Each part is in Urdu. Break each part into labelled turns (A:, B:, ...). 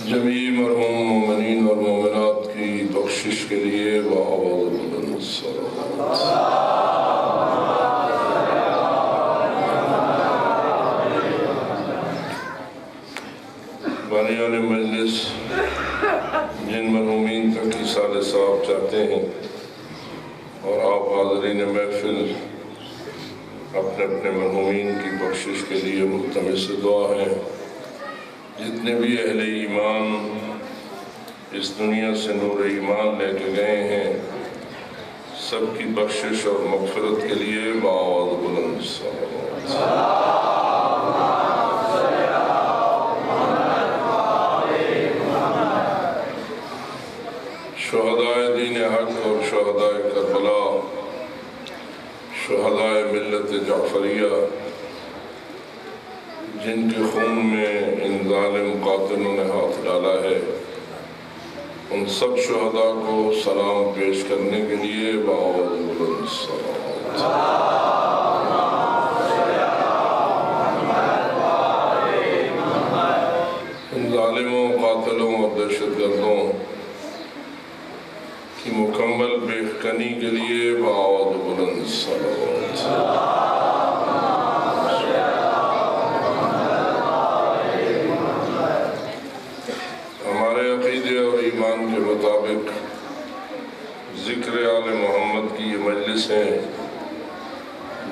A: جمیع مرحوم مومنین اور مومنات کی بخشش کے لیے بآواز بلند صلوات۔ بانیان مجلس جن مرحومین تک ایصال ثواب چاہتے ہیں اور آپ حاضرین محفل اپنے اپنے مرحومین کی بخشش کے لیے ملتمس دعا ہیں، جتنے بھی اہل ایمان اس دنیا سے نور ایمان لے کے گئے ہیں، سب کی بخشش اور مغفرت کے لیے بآواز بلند صلوات۔ شہدائے دین حق اور شہدائے کربلا، شہدائے ملت جعفریہ، جن کے خون میں ان ظالم قاتلوں نے ہاتھ ڈالا ہے، ان سب شہداء کو سلام پیش کرنے کے لیے بآواز بلند صلوات۔ ان ظالموں، قاتلوں اور دہشت گردوں کی مکمل بے-خنی کے لیے بآواز بلند صلوات۔ ہمارے عقیدے اور ایمان کے مطابق ذکر آل محمد کی یہ مجلس ہے،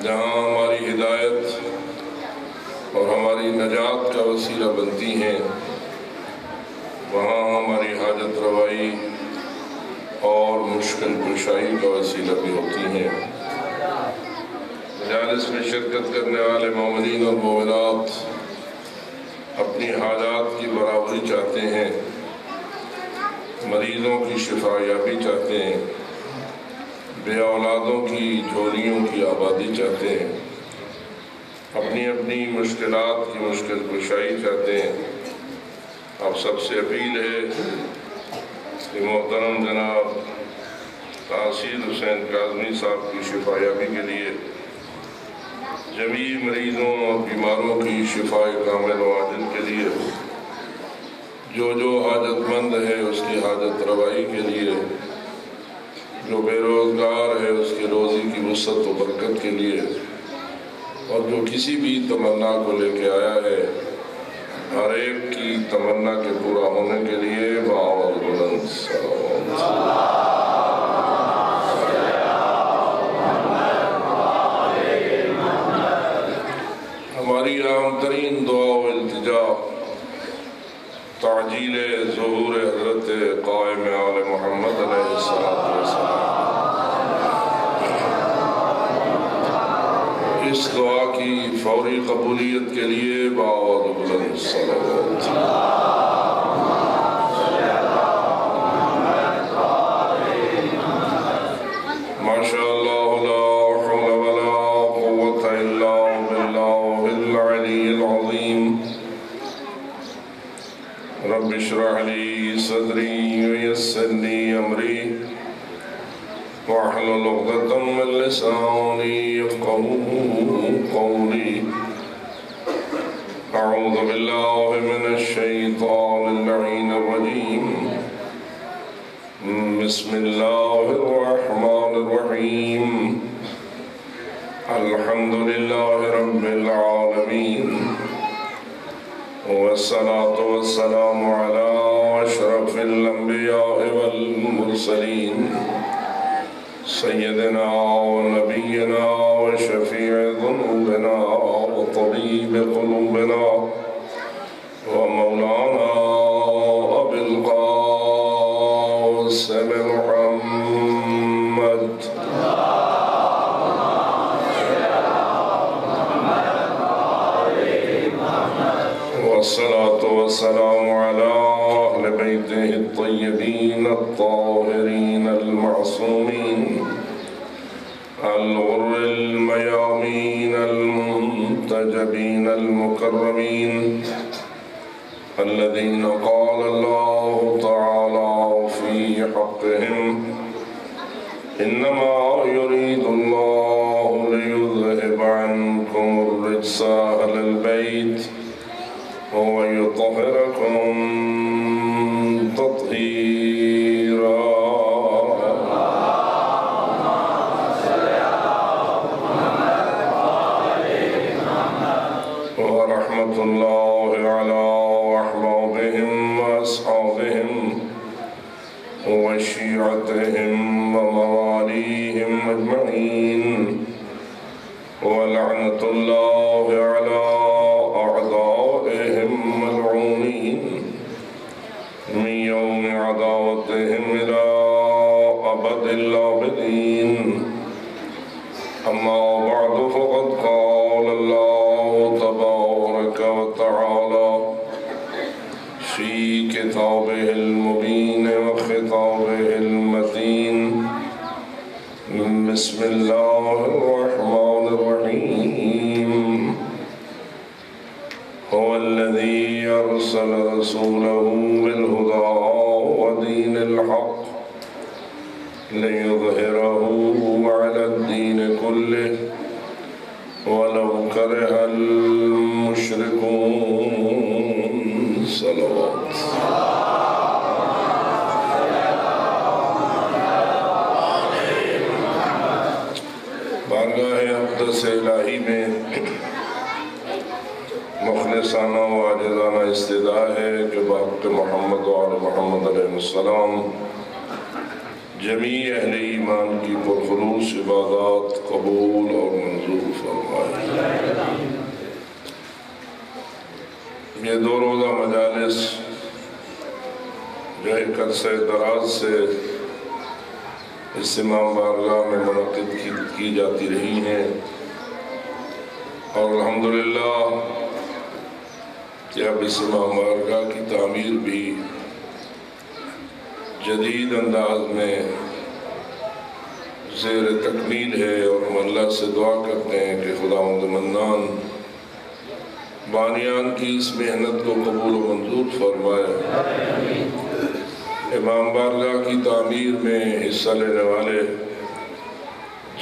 A: جہاں ہماری ہدایت اور ہماری نجات کا وسیلہ بنتی ہیں، وہاں ہماری حاجت روائی اور مشکل کشائی کا وسیلہ بھی ہوتی ہیں۔ مجالس میں شرکت کرنے والے مومنین اور مومنات اپنی حاجات کی برابری چاہتے ہیں، مریضوں کی شفا یابی چاہتے ہیں، بے اولادوں کی جھولیوں کی آبادی چاہتے ہیں، اپنی اپنی مشکلات کی مشکل کشائی چاہتے ہیں۔ آپ سب سے اپیل ہے کہ محترم جناب تحصیل حسین کاظمی صاحب کی شفا یابی کے لیے، جمیع مریضوں اور بیماروں کی شفا کامل و عاجل کے لیے، جو حاجت مند ہے اس کی حاجت روائی کے لیے، جو بے روزگار ہے اس کی روزی کی وسعت و برکت کے لیے، اور جو کسی بھی تمنا کو لے کے آیا ہے، ہر ایک کی تمنا کے پورا ہونے کے لیے بآواز بلند صلوات۔ ہماری عام ترین دعا و التجا تعجیل ظہور حضرت قائم آل محمد علیہ السلام۔ اس دعا کی فوری قبولیت کے لیے بآواز بلند صلوات۔ ماشاء اللہ لا حول ولا قوة الا باللہ العلی العظیم۔ رب اشرح لی صدری ویسر لی امری واحلل عقدۃ من لسانی یفقہوا قولی۔ اعوذ باللہ من الشیطان اللعین الرجیم۔ بسم اللہ الرحمن الرحیم۔ الحمد للہ رب العالمین، والصلاة والسلام علی اشرف الانبیاء والمرسلین، سیدنا و نبینا و شفیع ذنوبنا و طبیب قلوبنا و مولانا ابی القاسم محمد والصلاة والسلام على أهل بيته الطيبين الطاهرين المعصومين الغر الميامين المنتجبين المكرمين، الذين قال الله تعالى في حقهم: إنما يريد الله ليذهب عنكم الرجس أهل البيت ويطهركم وذريتهم ومواليهم أجمعين ولعنة الله على أعدائهم ملعونين من يوم عداوتهم إلى أبد الآبدين أما بعد فقد قال الله تبارك وتعالى في كتابه المبين وخطابه المتين بسم الله الرحمن الرحيم هو الذي أرسل رسوله بالهدى ودين الحق ليظهره على الدين كله ولو كره المشركون صلوات بارگاہ اقدس الہی میں مخلصانہ و عاجزانہ استدعا ہے کہ بحق محمد و آل محمد علیہ السلام جمیع اہل ایمان کی پرخلوص عبادات قبول اور منظور فرمائے۔ یہ دو روزہ مجالس جو ایک عرصہ دراز سے اس امام بارگاہ میں منعقد کی جاتی رہی ہیں اور الحمدللہ کہ اب اس امام بارگاہ کی تعمیر بھی جدید انداز میں زیر تکمیل ہے اور ہم اللہ سے دعا کرتے ہیں کہ خداوند منان بانیان کی اس محنت کو قبول و منظور فرمائے۔ امام بارگاہ کی تعمیر میں حصہ لینے والے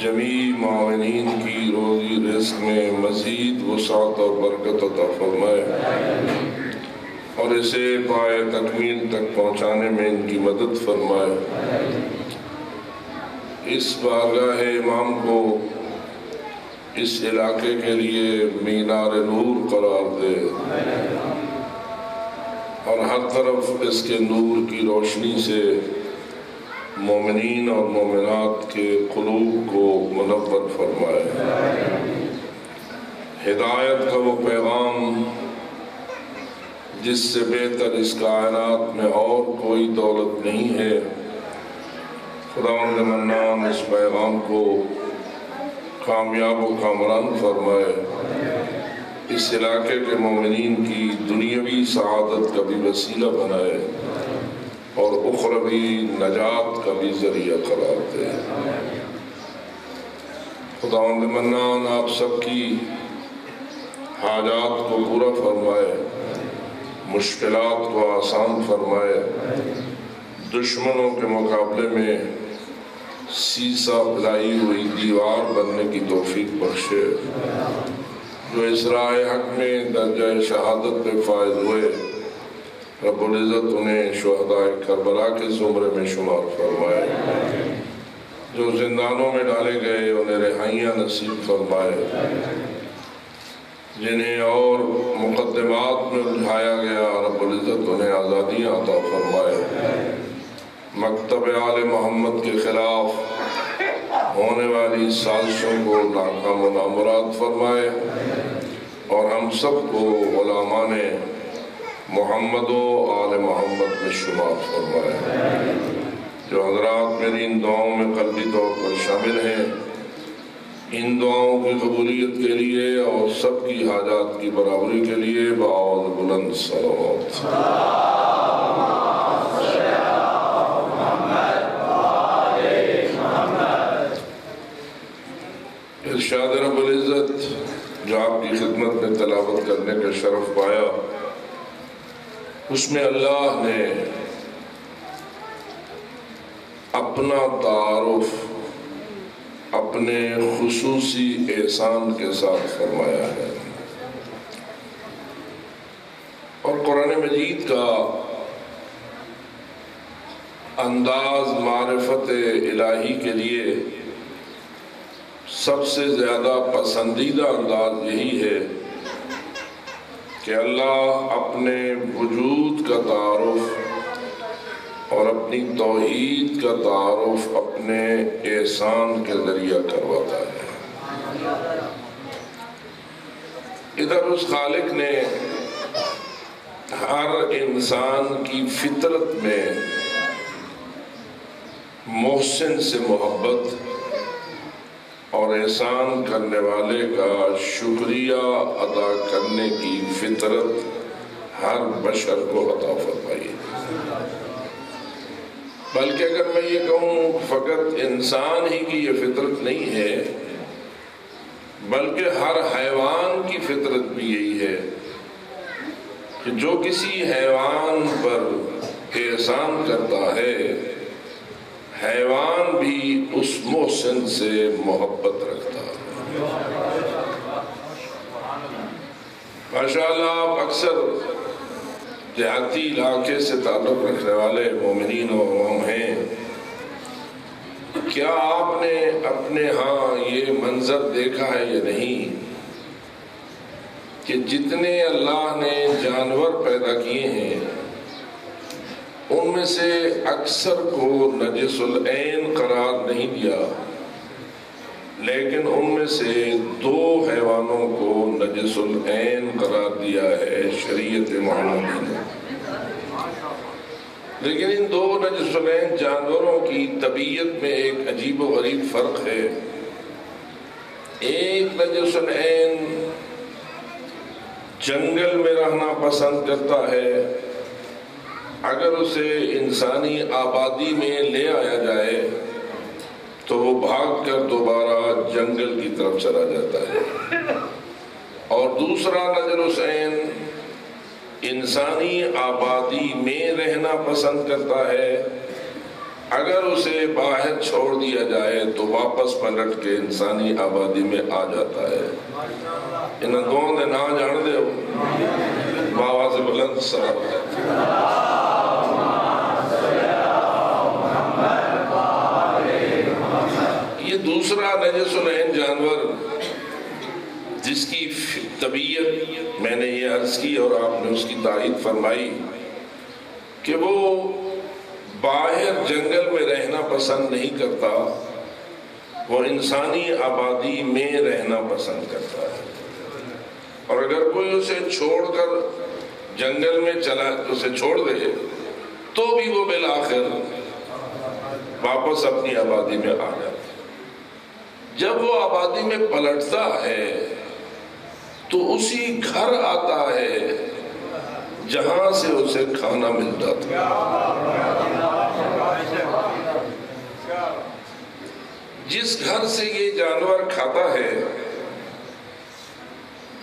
A: جمیع معاونین کی روزی رزق میں مزید وسعت اور برکت عطا فرمائے اور اسے پائے تکمیل تک پہنچانے میں ان کی مدد فرمائے۔ اس بارگاہ امام کو اس علاقے کے لیے مینار نور قرار دے اور ہر طرف اس کے نور کی روشنی سے مومنین اور مومنات کے قلوب کو منور فرمائے۔ ہدایت کا وہ پیغام جس سے بہتر اس کائنات میں اور کوئی دولت نہیں ہے، خداوند منان اس پیغام کو کامیاب و کامران فرمائے، اس علاقے کے مومنین کی دنیاوی سعادت کا بھی وسیلہ بنائے اور اخروی نجات کا بھی ذریعہ قرار دے۔ خداوند منان آپ سب کی حاجات کو پورا فرمائے، مشکلات کو آسان فرمائے، دشمنوں کے مقابلے میں سیسا پلائی ہوئی دیوار بننے کی توفیق بخشے۔ جو اس راہ حق میں درجہ شہادت پہ فائز ہوئے، رب العزت انہیں شہداء کربلا کے زمرے میں شمار فرمائے۔ جو زندانوں میں ڈالے گئے انہیں رہائیاں نصیب فرمائے، جنہیں اور مقدمات میں الجھایا گیا رب العزت انہیں آزادیاں عطا فرمائے۔ مکتب آل محمد کے خلاف ہونے والی سازشوں کو ناکام و نامراد فرمائے اور ہم سب کو غلامان محمد و آل محمد میں شمار فرمائے۔ جو حضرات میری ان دعاؤں میں قلبی طور پر شامل ہیں، ان دعاؤں کی قبولیت کے لیے اور سب کی حاجات کی برابری کے لیے بآواز بلند صلوات۔ ارشاد رب العزت جو آپ کی خدمت میں تلاوت کرنے کا شرف پایا، اس میں اللہ نے اپنا تعارف اپنے خصوصی احسان کے ساتھ فرمایا ہے، اور قرآن مجید کا انداز معرفت الہی کے لیے سب سے زیادہ پسندیدہ انداز یہی ہے کہ اللہ اپنے وجود کا تعارف اور اپنی توحید کا تعارف اپنے احسان کے ذریعہ کرواتا ہے۔ ادھر اس خالق نے ہر انسان کی فطرت میں محسن سے محبت اور احسان کرنے والے کا شکریہ ادا کرنے کی فطرت ہر بشر کو عطا فرمائی۔ بلکہ اگر میں یہ کہوں فقط انسان ہی کی یہ فطرت نہیں ہے، بلکہ ہر حیوان کی فطرت بھی یہی ہے کہ جو کسی حیوان پر احسان کرتا ہے، حیوان بھی اس محسن سے محبت رکھتا ہے۔ ماشاءاللہ آپ اکثر دیہاتی علاقے سے تعلق رکھنے والے مومنین و عوام ہیں، کیا آپ نے اپنے ہاں یہ منظر دیکھا ہے یا نہیں کہ جتنے اللہ نے جانور پیدا کیے ہیں ان میں سے اکثر کو نجس العین قرار نہیں دیا، لیکن ان میں سے 2 حیوانوں کو نجس العین قرار دیا ہے شریعت محمدی نے۔ لیکن ان 2 نجس العین جانوروں کی طبیعت میں ایک عجیب و غریب فرق ہے۔ ایک نجس العین جنگل میں رہنا پسند کرتا ہے، اگر اسے انسانی آبادی میں لے آیا جائے تو وہ بھاگ کر دوبارہ جنگل کی طرف چلا جاتا ہے، اور دوسرا نجس العین انسانی آبادی میں رہنا پسند کرتا ہے، اگر اسے باہر چھوڑ دیا جائے تو واپس پلٹ کے انسانی آبادی میں آ جاتا ہے۔ ان دونوں نے نہ جان دے باواز بلند صاحب۔ یہ دوسرا نجس العین جانور جس کی طبیعت میں نے یہ عرض کی اور آپ نے اس کی تائید فرمائی کہ وہ باہر جنگل میں رہنا پسند نہیں کرتا، وہ انسانی آبادی میں رہنا پسند کرتا ہے، اور اگر کوئی اسے چھوڑ کر جنگل میں اسے چھوڑ دے تو بھی وہ بالآخر واپس اپنی آبادی میں آ جاتا ہے۔ جب وہ آبادی میں پلٹتا ہے تو اسی گھر آتا ہے جہاں سے اسے کھانا ملتا تھا۔ جس گھر سے یہ جانور کھاتا ہے،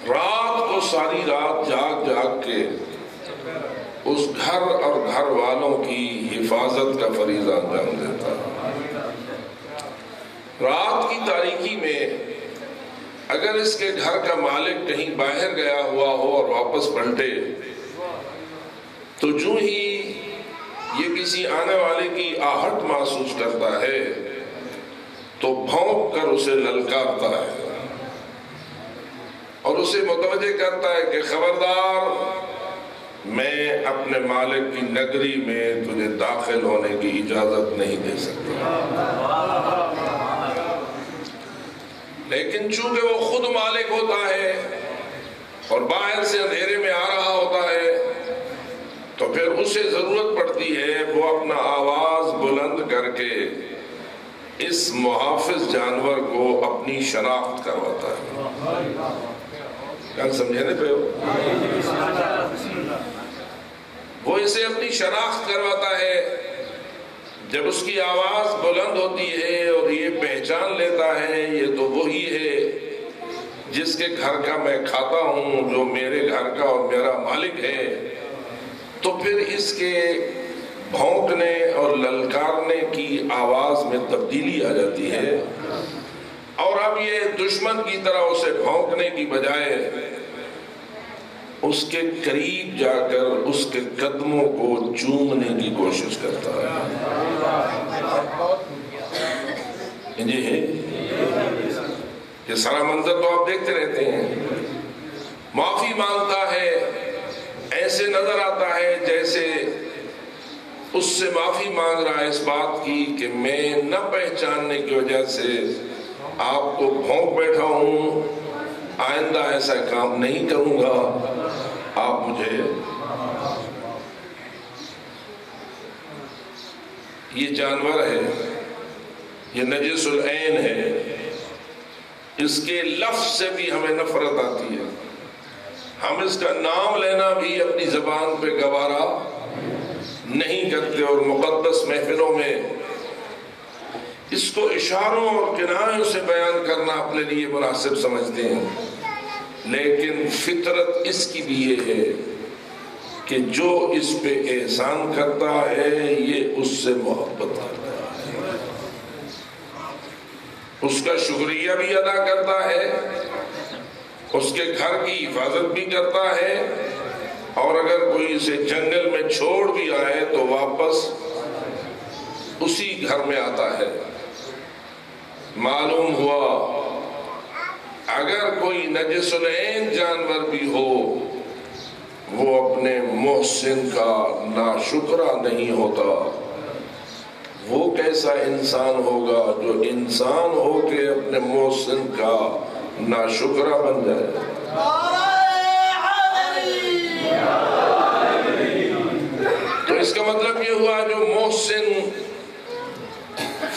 A: رات کو ساری رات جاگ جاگ کے اس گھر اور گھر والوں کی حفاظت کا فریضہ انجام دیتا ہے۔ رات کی تاریکی میں اگر اس کے گھر کا مالک کہیں باہر گیا ہوا ہو اور واپس پلٹے تو جو ہی یہ کسی آنے والے کی آہٹ محسوس کرتا ہے تو بھونک کر اسے للکارتا ہے اور اسے متوجہ کرتا ہے کہ خبردار، میں اپنے مالک کی نگری میں تجھے داخل ہونے کی اجازت نہیں دے سکتا۔ لیکن چونکہ وہ خود مالک ہوتا ہے اور باہر سے اندھیرے میں آ رہا ہوتا ہے تو پھر اسے ضرورت پڑتی ہے وہ اپنا آواز بلند کر کے اس محافظ جانور کو اپنی شناخت کرواتا ہے۔ کیا سمجھنے پہ ہو؟ وہ اسے اپنی شناخت کرواتا ہے۔ جب اس کی آواز بلند ہوتی ہے اور یہ پہچان لیتا ہے یہ تو وہی ہے جس کے گھر کا میں کھاتا ہوں، جو میرے گھر کا اور میرا مالک ہے، تو پھر اس کے بھونکنے اور للکارنے کی آواز میں تبدیلی آ جاتی ہے، اور اب یہ دشمن کی طرح اسے بھونکنے کی بجائے اس کے قریب جا کر اس کے قدموں کو چومنے کی کوشش کرتا ہے۔ جی یہ سارا منظر تو آپ دیکھتے رہتے ہیں۔ معافی مانگتا ہے، ایسے نظر آتا ہے جیسے اس سے معافی مانگ رہا ہے اس بات کی کہ میں نہ پہچاننے کی وجہ سے آپ کو بھونک بیٹھا ہوں، آئندہ ایسا کام نہیں کروں گا، آپ مجھے یہ جانور ہے، یہ نجس العین ہے، اس کے لفظ سے بھی ہمیں نفرت آتی ہے، ہم اس کا نام لینا بھی اپنی زبان پہ گوارا نہیں کرتے، اور مقدس محفلوں میں اس کو اشاروں اور کنایوں سے بیان کرنا اپنے لیے مناسب سمجھتے ہیں، لیکن فطرت اس کی بھی یہ ہے کہ جو اس پہ احسان کرتا ہے یہ اس سے محبت کرتا ہے، اس کا شکریہ بھی ادا کرتا ہے، اس کے گھر کی حفاظت بھی کرتا ہے، اور اگر کوئی اسے جنگل میں چھوڑ بھی آئے تو واپس اسی گھر میں آتا ہے۔ معلوم ہوا اگر کوئی نجس العین جانور بھی ہو وہ اپنے محسن کا ناشکرا نہیں ہوتا، وہ کیسا انسان ہوگا جو انسان ہو کے اپنے محسن کا ناشکرا بن جائے۔ تو اس کا مطلب یہ ہوا جو محسن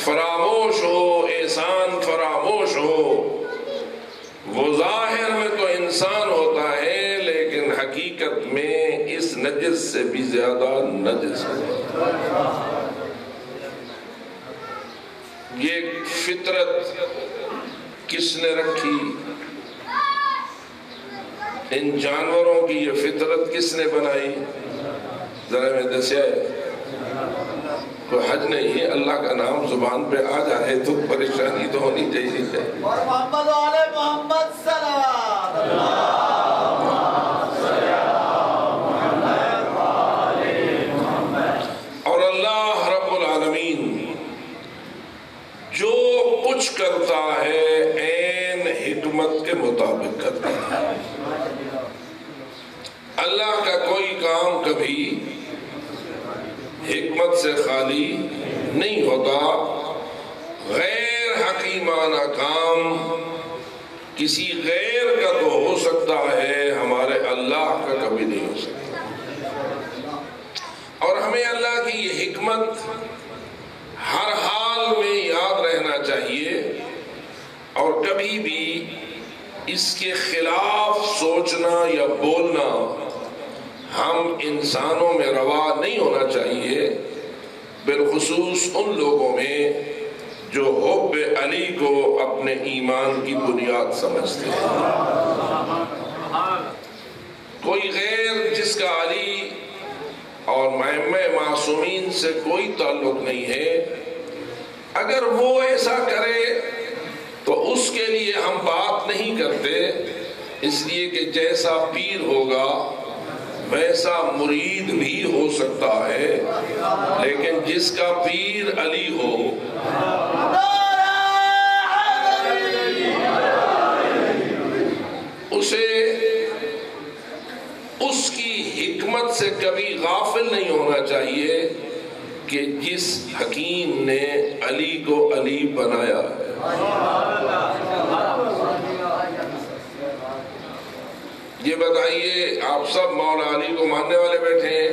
A: فراموش ہو، احسان فراموش ہو، وہ ظاہر میں تو انسان ہوتا ہے لیکن حقیقت میں اس نجس سے بھی زیادہ نجس ہوتا ہے۔ یہ فطرت کس نے رکھی؟ ان جانوروں کی یہ فطرت کس نے بنائی؟ ذرا میں دسیا ہے، کوئی حج نہیں ہے، اللہ کا نام زبان پہ آ جائے تو پریشانی تو ہونی چاہیے۔
B: اور محمد و آل محمد صلوات
A: اور اللہ رب العالمین جو کچھ کرتا ہے عین حکمت کے مطابق کرتا ہے۔ اللہ کا کوئی کام کبھی حکمت سے خالی نہیں ہوتا، غیر حکیمانہ کام کسی غیر کا تو ہو سکتا ہے، ہمارے اللہ کا کبھی نہیں ہو سکتا۔ اور ہمیں اللہ کی یہ حکمت ہر حال میں یاد رہنا چاہیے، اور کبھی بھی اس کے خلاف سوچنا یا بولنا ہم انسانوں میں روا نہیں ہونا چاہیے، بالخصوص ان لوگوں میں جو حب علی کو اپنے ایمان کی بنیاد سمجھتے ہیں۔ کوئی غیر جس کا علی اور ائمہ معصومین سے کوئی تعلق نہیں ہے، اگر وہ ایسا کرے تو اس کے لیے ہم بات نہیں کرتے، اس لیے کہ جیسا پیر ہوگا ویسا مرید بھی ہو سکتا ہے، لیکن جس کا پیر علی ہو اسے اس کی حکمت سے کبھی غافل نہیں ہونا چاہیے کہ جس حکیم نے علی کو علی بنایا ہے۔ یہ بتائیے آپ سب مولا علی کو ماننے والے بیٹھے ہیں؟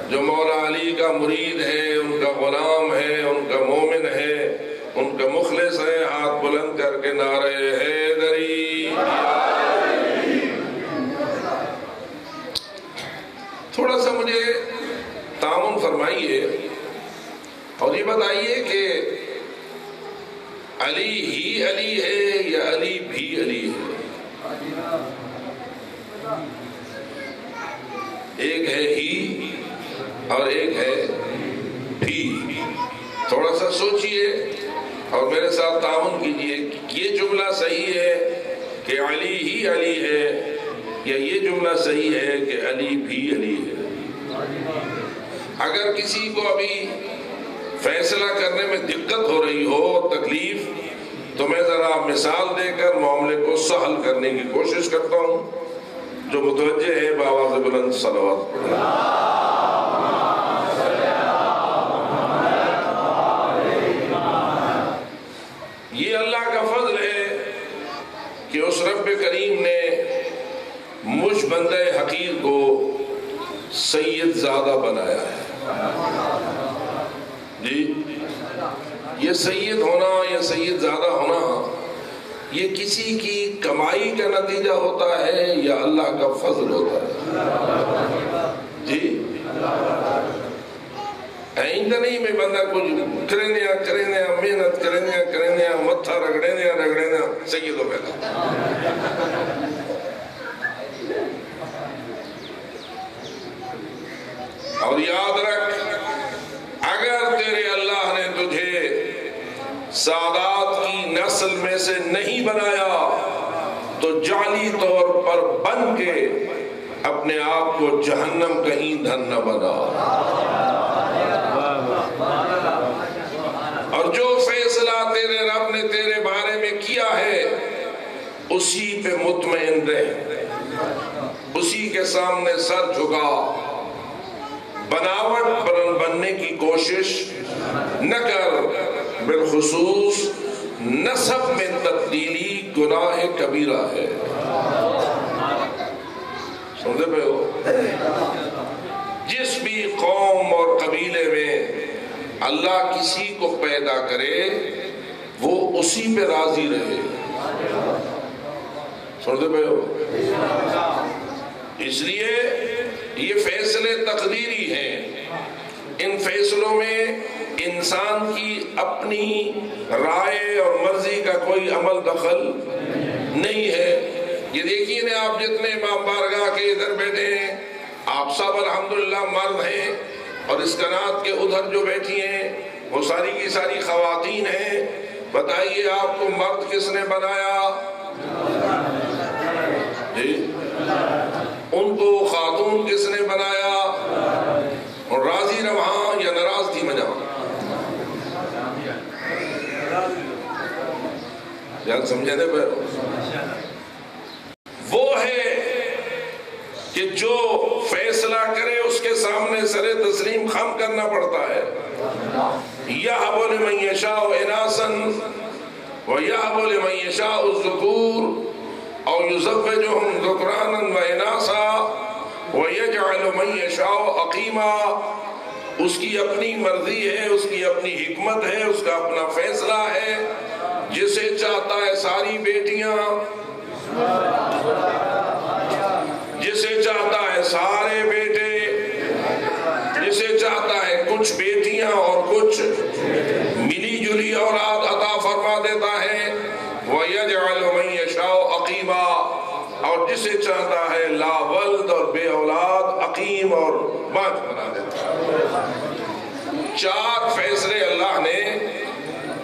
A: جو مولا علی کا مرید ہے، ان کا غلام ہے، ان کا مومن ہے، ان کا مخلص ہے، ہاتھ بلند کر کے نعرہ حیدری۔ تھوڑا سا مجھے تعاون فرمائیے اور یہ بتائیے کہ علی ہی علی ہے یا علی بھی علی ہے؟ ایک ہے ہی اور ایک ہے بھی۔ تھوڑا سا سوچئے اور میرے ساتھ تعاون کیجئے، یہ جملہ صحیح ہے کہ علی ہی علی ہے یا یہ جملہ صحیح ہے کہ علی بھی علی ہے؟ اگر کسی کو ابھی فیصلہ کرنے میں دقت ہو رہی ہو، تکلیف، تو میں ذرا مثال دے کر معاملے کو سہل کرنے کی کوشش کرتا ہوں۔ جو متوجہ ہے بآواز بلند صلوات پڑھیں۔ بندہ حقیر کو سید زادہ بنایا ہے. جی یہ سید ہونا یا سید زادہ ہونا یہ کسی کی کمائی کا نتیجہ ہوتا ہے یا اللہ کا فضل ہوتا ہے؟ جی ایندہ نہیں میں بندہ کچھ کرنے محنت کرنے متھا رگڑنے سید ہو گیا. اور یاد رکھ اگر تیرے اللہ نے تجھے سادات کی نسل میں سے نہیں بنایا تو جعلی طور پر بن کے اپنے آپ کو جہنم کہیں دھن نہ بنا. اور جو فیصلہ تیرے رب نے تیرے بارے میں کیا ہے اسی پہ مطمئن رہ, اسی کے سامنے سر جھکا. بناوٹ بننے کی کوشش نہ کر. بالخصوص نسب میں تبدیلی گناہ کبیرہ ہے. سمجھے پہ ہو؟ جس بھی قوم اور قبیلے میں اللہ کسی کو پیدا کرے وہ اسی پہ راضی رہے. سمجھے پہ ہو؟ اس لیے یہ فیصلے تقدیری ہیں. ان فیصلوں میں انسان کی اپنی رائے اور مرضی کا کوئی عمل دخل نہیں ہے. یہ دیکھیے نا آپ جتنے امام بارگاہ کے ادھر بیٹھے ہیں آپ سب الحمدللہ مرد ہیں, اور اس کنات کے ادھر جو بیٹھی ہیں وہ ساری کی ساری خواتین ہیں. بتائیے آپ کو مرد کس نے بنایا؟ جی ان کو خاتون کس نے بنایا؟ اور راضی رہاں یا ناراض تھی مجھا؟ یاد سمجھنے پر وہ ہے کہ جو فیصلہ کرے اس کے سامنے سر تسلیم خم کرنا پڑتا ہے. یَهْبُ لِمَن يَشَاءُ إِنَاثًا وَيَهْبُ لِمَن يَشَاءُ الذُّكُورَ أَوْ يُزَوِّجُهُمْ ذُكْرَانًا وَإِنَاثًا وَيَجْعَلُ مَن يَشَاءُ عَقِيمًا. اس کی اپنی مرضی ہے, اس کی اپنی حکمت ہے, اس کا اپنا فیصلہ ہے. جسے چاہتا ہے ساری بیٹیاں, جسے چاہتا ہے سارے بیٹے, جسے چاہتا ہے کچھ بیٹیاں اور کچھ ملی جلی اولاد عطا فرما دیتا ہے. وَيَجْعَلُ مَن يَشَاءُ عَقِيمًا, اور جسے چاہتا ہے لا ولد اور بے اولاد عقیم اور بانج بنا دیتا ہے. 4 فیصلے اللہ نے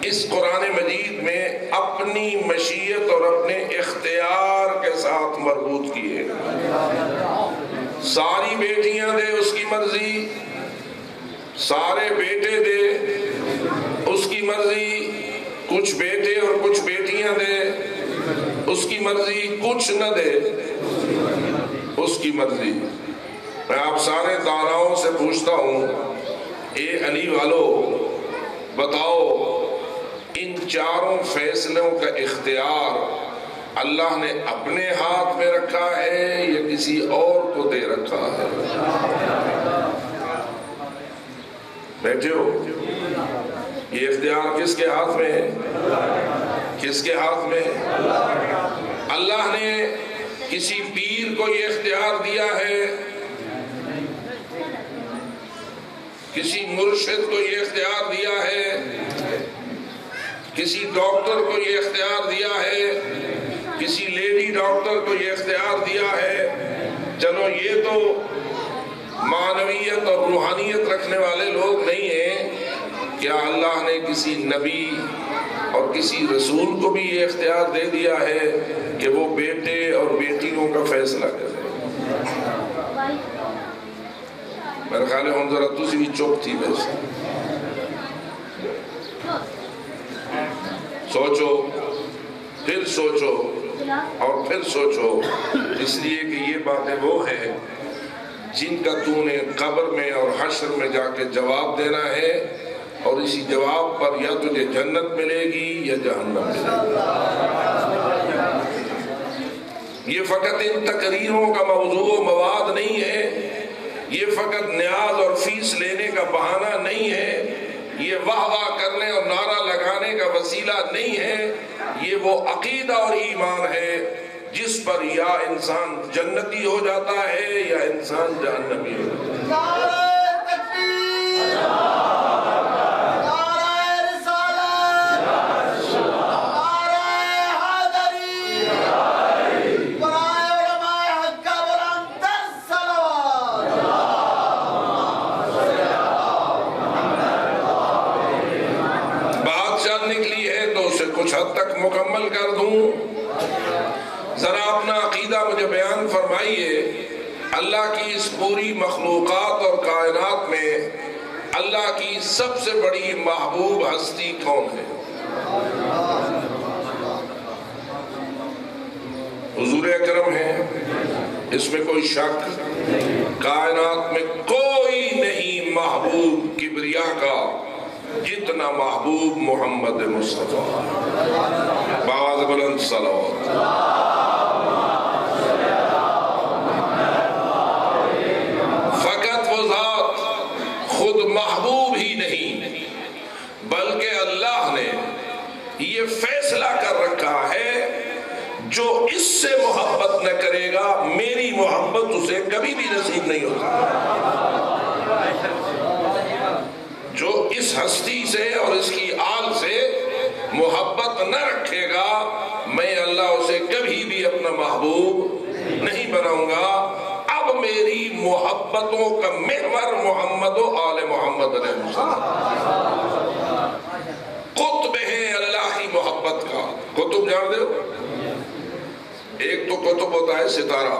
A: اس قرآن مجید میں اپنی مشیت اور اپنے اختیار کے ساتھ مربوط کیے. ساری بیٹیاں دے اس کی مرضی, سارے بیٹے دے اس کی مرضی, کچھ بیٹے اور کچھ بیٹیاں دے اس کی مرضی, کچھ نہ دے اس کی مرضی. میں آپ سارے داناؤں سے پوچھتا ہوں, اے علی والو بتاؤ ان 4 فیصلوں کا اختیار اللہ نے اپنے ہاتھ میں رکھا ہے یا کسی اور کو دے رکھا ہے؟ بیٹھے ہو, یہ اختیار کس کے ہاتھ میں ہے؟ کس کے ہاتھ میں ہے؟ اللہ نے کسی پیر کو یہ اختیار دیا ہے, کسی مرشد کو یہ اختیار دیا ہے, کسی ڈاکٹر کو یہ اختیار دیا ہے, کسی لیڈی ڈاکٹر کو یہ اختیار دیا ہے. چلو یہ تو معنویت اور روحانیت رکھنے والے لوگ نہیں ہیں. کیا اللہ نے کسی نبی اور کسی رسول کو بھی یہ اختیار دے دیا ہے کہ وہ بیٹے اور بیٹیوں کا فیصلہ کرے؟ میرے خیال ہے ہم ذرا تسی بھی چپ تھی. ویسے سوچو, پھر سوچو اور پھر سوچو, اس لیے کہ یہ باتیں وہ ہیں جن کا تو نے قبر میں اور حشر میں جا کے جواب دینا ہے, اور اسی جواب پر یا تجھے جنت ملے گی یا جہنم ملے گی. یہ فقط ان تقریروں کا موضوع و مواد نہیں ہے، یہ فقط نیاز اور فیس لینے کا بہانہ نہیں ہے، یہ واہ واہ کرنے اور نعرہ لگانے کا وسیلہ نہیں ہے، یہ وہ عقیدہ اور ایمان ہے جس پر یا انسان جنتی ہو جاتا ہے یا انسان جہنمی ہو جاتا ہے۔
B: نعرہ تکبیر، نعرہ رسالت، نعرہ حیدری، برائے علماء حق کا بلندتر صلوات۔
A: بات چل نکلی ہے تو اسے کچھ حد تک مکمل کر دوں۔ ذرا اپنا عقیدہ مجھے بیان فرمائیے، اللہ کی اس پوری مخلوقات اور کائنات میں اللہ کی سب سے بڑی محبوب ہستی کون ہے؟ حضور اکرم ہے، اس میں کوئی شک؟ کائنات میں کوئی نہیں محبوب کبریا کا جتنا محبوب محمد مصطفیٰ۔ باز بلند صلوات۔ فقط وہ ذات خود محبوب ہی نہیں بلکہ اللہ نے یہ فیصلہ کر رکھا ہے جو اس سے محبت نہ کرے گا میری محبت اسے کبھی بھی نصیب نہیں ہوگی۔ جو اس ہستی سے اور اس کی آل سے محبت نہ رکھے گا میں اللہ اسے کبھی بھی اپنا محبوب نہیں بناؤں گا۔ اب میری محبتوں کا محور محمد و آل محمد علیہ السلام قطب ہے اللہ کی محبت کا۔ قطب جان دے ہو؟ ایک تو قطب ہوتا ہے ستارہ،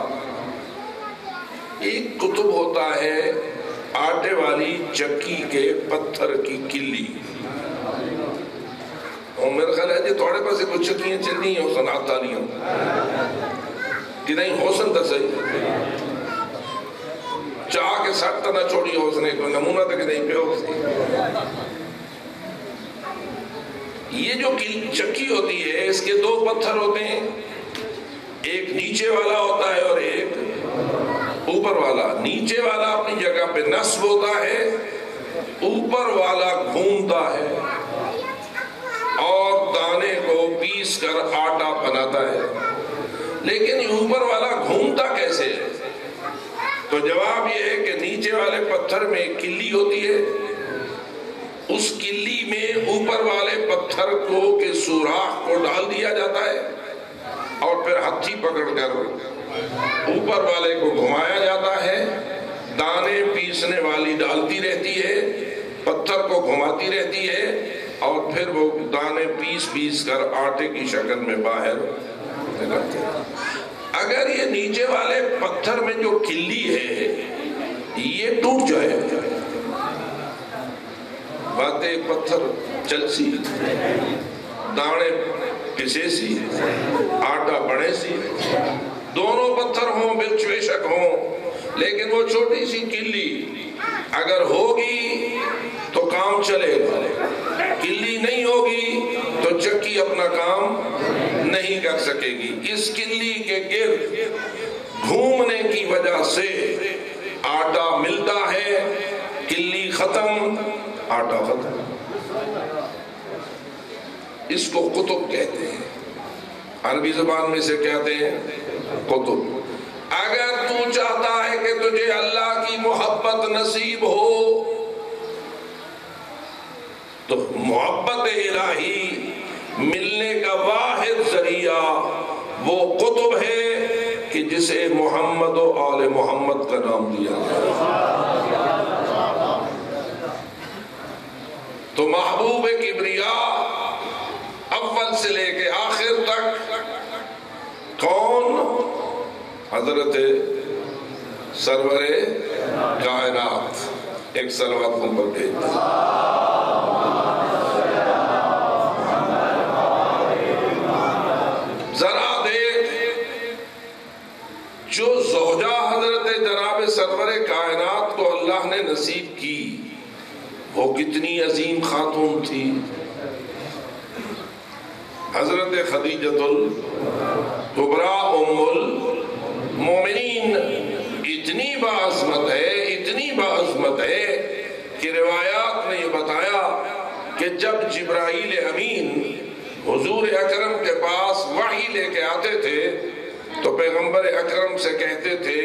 A: ایک قطب ہوتا ہے آٹے والی چکی کے پتھر کی کلی۔ اور میرا خیال ہے جی تھوڑے پاس کچھ چکیاں چل رہی ہیں حسن آتا نہیں ہوں کہ نہیں حسن تا صحیح چاہ کے ساتھ نہ چھوڑی حسن کوئی نمونہ تک نہیں پہ ہو۔ یہ جو چکی ہوتی ہے اس کے دو پتھر ہوتے ہیں، ایک نیچے والا ہوتا ہے اور ایک اوپر والا۔ نیچے والا اپنی جگہ پہ نصب ہوتا ہے، اوپر والا گھومتا ہے اور دانے کو پیس کر آٹا بناتا ہے۔ لیکن یہ اوپر والا گھومتا کیسے ہے؟ تو جواب یہ ہے کہ نیچے والے پتھر میں ایک کلی ہوتی ہے، اس کلی میں اوپر والے پتھر کو کے سوراخ کو ڈال دیا جاتا ہے اور پھر ہتھی پکڑ کر اوپر والے کو گھمایا جاتا ہے، دانے پیسنے والی ڈالتی رہتی ہے، پتھر کو گھماتی رہتی ہے اور پھر وہ دانے پیس کر آٹے کی شکل میں باہر نکلتے ہیں۔ اگر یہ نیچے والے پتھر میں جو کلی ہے یہ ٹوٹ جائے، باتیں پتھر چل سی، دانے پسے سی، آٹا بڑے سی، دونوں پتھر ہوں بے شک ہوں، لیکن وہ چھوٹی سی کلی اگر ہوگی تو کام چلے گا، کلی نہیں ہوگی تو چکی اپنا کام نہیں کر سکے گی۔ اس کلی کے گرد گھومنے کی وجہ سے آٹا ملتا ہے، کلی ختم آٹا ختم۔ اس کو قطب کہتے ہیں، عربی زبان میں سے کہتے ہیں قطب۔ اگر تو چاہتا ہے کہ تجھے اللہ کی محبت نصیب ہو تو محبت الہی ملنے کا واحد ذریعہ وہ قطب ہے کہ جسے محمد و آل محمد کا نام دیا گیا۔ تو محبوب کبریا اول سے لے کے آخر تک کون؟ حضرت سرور کائنات۔ ایک صلوات ہم پر بھیج ذرا دیکھ، جو زوجہ حضرت جناب سرور کائنات کو اللہ نے نصیب کی وہ کتنی عظیم خاتون تھی، حضرت خدیجۃ کبریٰ ام المومنین اتنی باعظمت ہے کہ روایات نے یہ بتایا کہ جب جبرائیل امین حضور اکرم کے پاس وحی لے کے آتے تھے تو پیغمبر اکرم سے کہتے تھے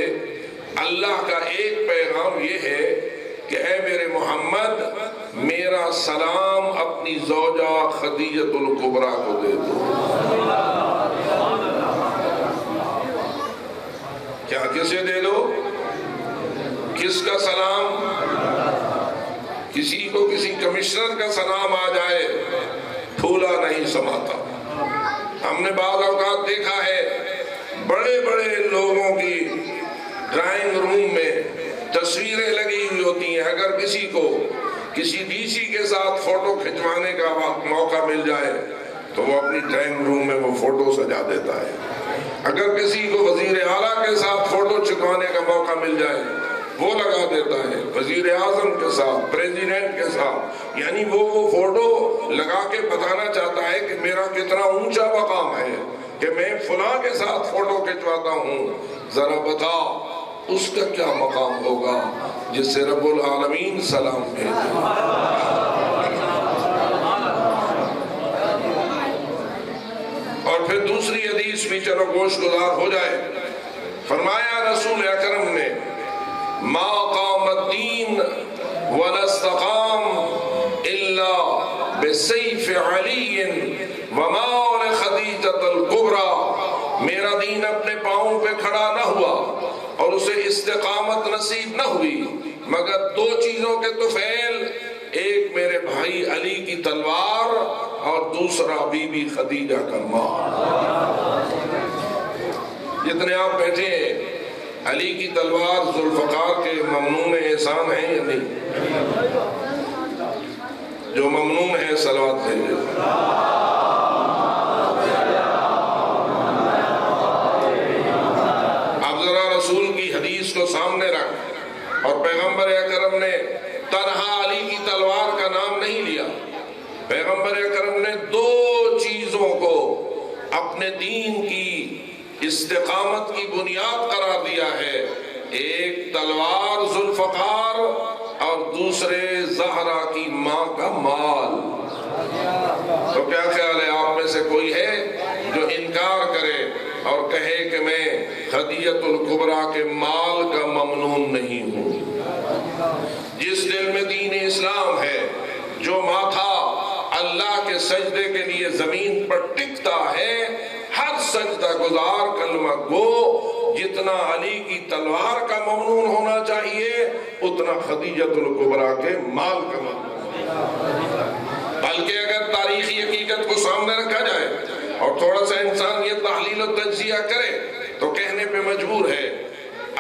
A: اللہ کا ایک پیغام یہ ہے کہ اے میرے محمد میرا سلام اپنی زوجہ خدیجۃ الکبریٰ کو دے دو۔ کیا کسے دے دو؟ کس کا سلام؟ کسی کو کسی کمشنر کا سلام آ جائے پھولا نہیں سماتا۔ ہم نے بعض اوقات دیکھا ہے بڑے بڑے لوگوں کی ڈرائنگ روم میں تصویریں لگی ہوئی ہوتی ہیں، اگر کسی کو کسی ڈی سی کے ساتھ فوٹو کھنچوانے کا موقع مل جائے تو وہ اپنی ڈرائنگ روم میں وہ فوٹو سجا دیتا ہے، اگر کسی کو وزیر اعلیٰ کے ساتھ فوٹو چھکوانے کا موقع مل جائے وہ لگا دیتا ہے، وزیر اعظم کے ساتھ، پریزیڈنٹ کے ساتھ، یعنی وہ فوٹو لگا کے بتانا چاہتا ہے کہ میرا کتنا اونچا مقام ہے کہ میں فلاں کے ساتھ فوٹو کھنچواتا ہوں۔ ذرا بتا اس کا کیا مقام ہوگا جس سے رب العالمین سلام بھیجے۔ اور پھر دوسری حدیث بھی چلو گوش گزار ہو جائے، فرمایا رسول اکرم نے ما قام الدین ولا استقام الا بسیف علی ومال خدیجۃ الکبریٰ، میرا دین اپنے پاؤں پہ کھڑا نہ ہوا اور اسے استقامت نصیب نہ ہوئی مگر دو چیزوں کے طفیل، ایک میرے بھائی علی کی تلوار اور دوسرا بی بی خدیجہ کا مال۔ جتنے آپ بیٹھے ہیں علی کی تلوار ذوالفقار کے ممنون احسان ہیں یا نہیں؟ جو ممنون ہے صلوات بھیجے۔ اب ذرا رسول کی حدیث کو سامنے رکھ، اور پیغمبر اکرم نے تنہا علی کی تلوار کا نام نہیں لیا، پیغمبر اکرم نے دو چیزوں کو اپنے دین کی استقامت کی بنیاد قرار دیا ہے، ایک تلوار ذوالفقار اور دوسرے زہرا کی ماں کا مال۔ تو کیا خیال ہے آپ میں سے کوئی ہے جو انکار کرے اور کہے کہ میں خدیجۃ الکبریٰ کے مال کا ممنون نہیں ہوں؟ جس دل میں دین اسلام ہے، جو ماتھا اللہ کے سجدے کے لیے زمین پر ٹکتا ہے، ہر سجدہ گزار کلمہ گو جتنا علی کی تلوار کا ممنون ہونا چاہیے اتنا خدیجۃ الکبریٰ کے مال کا ممنون۔ بلکہ اگر تاریخی حقیقت کو سامنے رکھا جائے اور تھوڑا سا انسان یہ تحلیل و تجزیہ کرے تو کہنے پہ مجبور ہے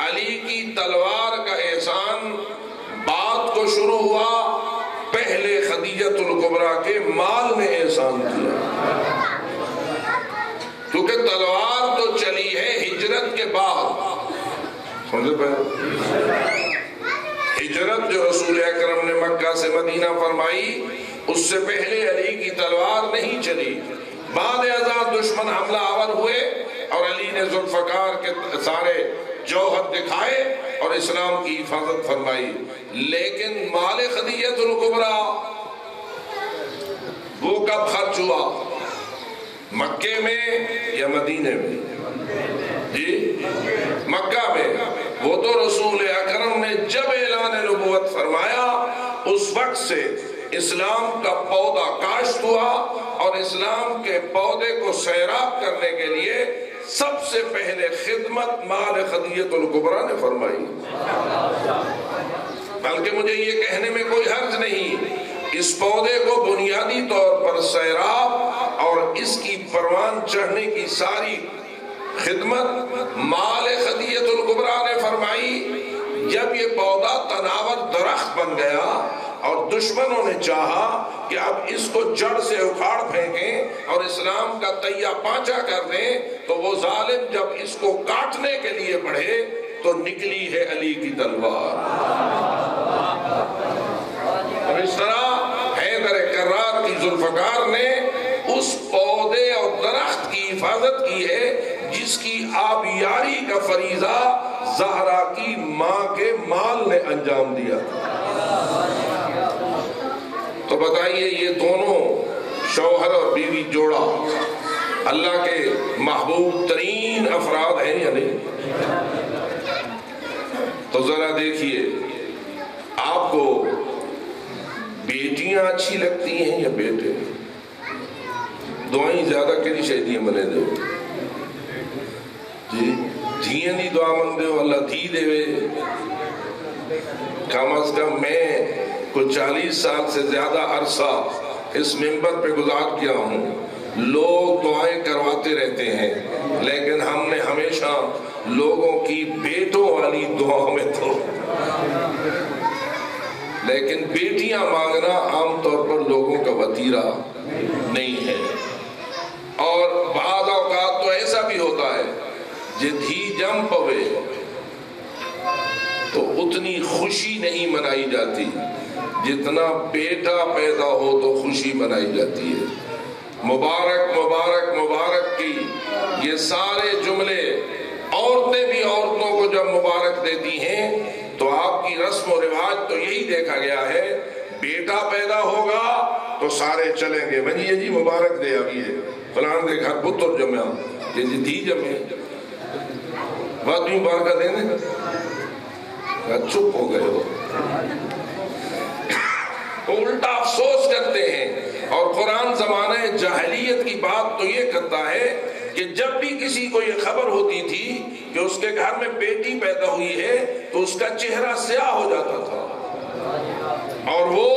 A: علی کی تلوار کا احسان بات کو شروع ہوا پہلے خدیجۃ الکبریٰ کے مال نے احسان کیا، کیونکہ تلوار تو چلی ہے ہجرت کے بعد۔ سمجھے پہ ہجرت جو رسول اکرم نے مکہ سے مدینہ فرمائی اس سے پہلے علی کی تلوار نہیں چلی، بعد ازاں دشمن حملہ آور ہوئے اور علی نے ذوالفقار کے سارے جوہر دکھائے اور اسلام کی حفاظت فرمائی، لیکن مال خدیجۃ الکبریٰ وہ کب خرچ ہوا؟ مکے میں یا مدینے میں؟ جی مکہ میں۔ وہ تو رسول اکرم نے جب اعلان نبوت فرمایا اس وقت سے اسلام کا پودا کاشت ہوا، اور اسلام کے پودے کو سیراب کرنے کے لیے سب سے پہلے خدمت مال خدیجۃ الکبریٰ نے فرمائی۔ بلکہ مجھے یہ کہنے میں کوئی حرج نہیں، اس پودے کو بنیادی طور پر سیراب اور اس کی پروان چڑھنے کی ساری خدمت مال خدیجۃ الکبریٰ نے فرمائی۔ جب یہ پودا تناور درخت بن گیا اور دشمنوں نے چاہا کہ اب اس کو جڑ سے اکھاڑ پھینکیں اور اسلام کا تہیا پانچا کر دیں، تو وہ ظالم جب اس کو کاٹنے کے لیے بڑھے تو نکلی ہے علی کی تلوار۔ اور اس طرح حیدر کرار کی ذوالفقار نے اس پودے اور درخت کی حفاظت کی ہے جس کی آبیاری کا فریضہ زہرا کی ماں کے مال نے انجام دیا. تو بتائیے یہ دونوں شوہر اور بیوی جوڑا اللہ کے محبوب ترین افراد ہیں یا نہیں؟ تو ذرا دیکھیے آپ کو بیٹیاں اچھی لگتی ہیں یا بیٹے؟ دعائیں زیادہ کری شہدیاں منے دو جی دھیاں دی دعا منگ دے اللہ دھی دے وے. کم از کم میں کوئی 40 سال سے زیادہ عرصہ اس منبر پہ گزار کیا ہوں. لوگ دعائیں کرواتے رہتے ہیں لیکن ہم نے ہمیشہ لوگوں کی بیٹوں والی دعا میں تو لیکن بیٹیاں مانگنا عام طور پر لوگوں کا وتیرہ نہیں ہے. اور بعض اوقات تو ایسا بھی ہوتا ہے جے دھی جم پوے تو اتنی خوشی نہیں منائی جاتی جتنا بیٹا پیدا ہو تو خوشی منائی جاتی ہے. مبارک مبارک مبارک کی یہ سارے جملے عورتیں بھی عورتوں کو جب مبارک دیتی ہیں تو آپ کی رسم و رواج تو یہی دیکھا گیا ہے بیٹا پیدا ہوگا تو سارے چلیں گے بھائی جی مبارک دے ابھی ہے فلان دے گھر پتر جمع یہ جی دھی جمع بات بھی مبارکہ دینے چپ ہو گئے ہو. الٹا افسوس کرتے ہیں. اور قرآن زمانہ جاہلیت کی بات تو یہ کرتا ہے کہ جب بھی کسی کو یہ خبر ہوتی تھی کہ اس کے گھر میں بیٹی پیدا ہوئی ہے تو اس کا چہرہ سیاہ ہو جاتا تھا اور وہ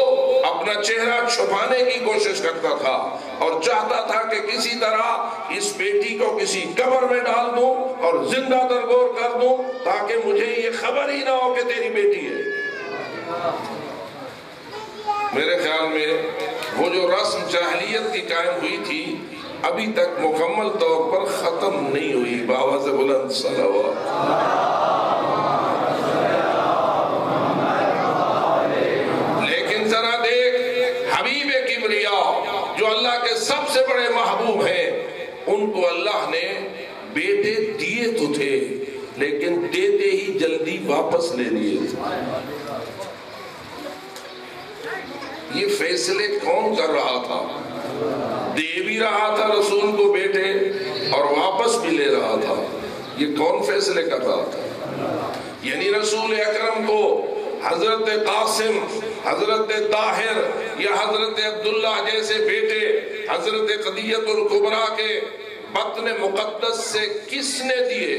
A: اپنا چہرہ چھپانے کی کوشش کرتا تھا اور چاہتا تھا کہ کسی طرح اس بیٹی کو کسی قبر میں ڈال دوں اور زندہ درگور کر دوں تاکہ مجھے یہ خبر ہی نہ ہو کہ تیری بیٹی ہے. میرے خیال میں وہ جو رسم جاہلیت کی قائم ہوئی تھی ابھی تک مکمل طور پر ختم نہیں ہوئی. بابا سے بلند صلوات. لیکن ذرا دیکھ حبیب کبریا جو اللہ کے سب سے بڑے محبوب ہیں ان کو اللہ نے بیٹے دیے تو تھے لیکن دیتے ہی جلدی واپس لے لیے تھے. یہ فیصلے کون کر رہا تھا؟ دے بھی رہا تھا رسول کو بیٹے اور واپس بھی لے رہا تھا. یہ کون فیصلے کر رہا تھا؟ یعنی رسول اکرم کو حضرت قاسم، حضرت طاہر یا حضرت عبداللہ جیسے بیٹے حضرت قدیۃ الکبریٰ کے بطن مقدس سے کس نے دیے؟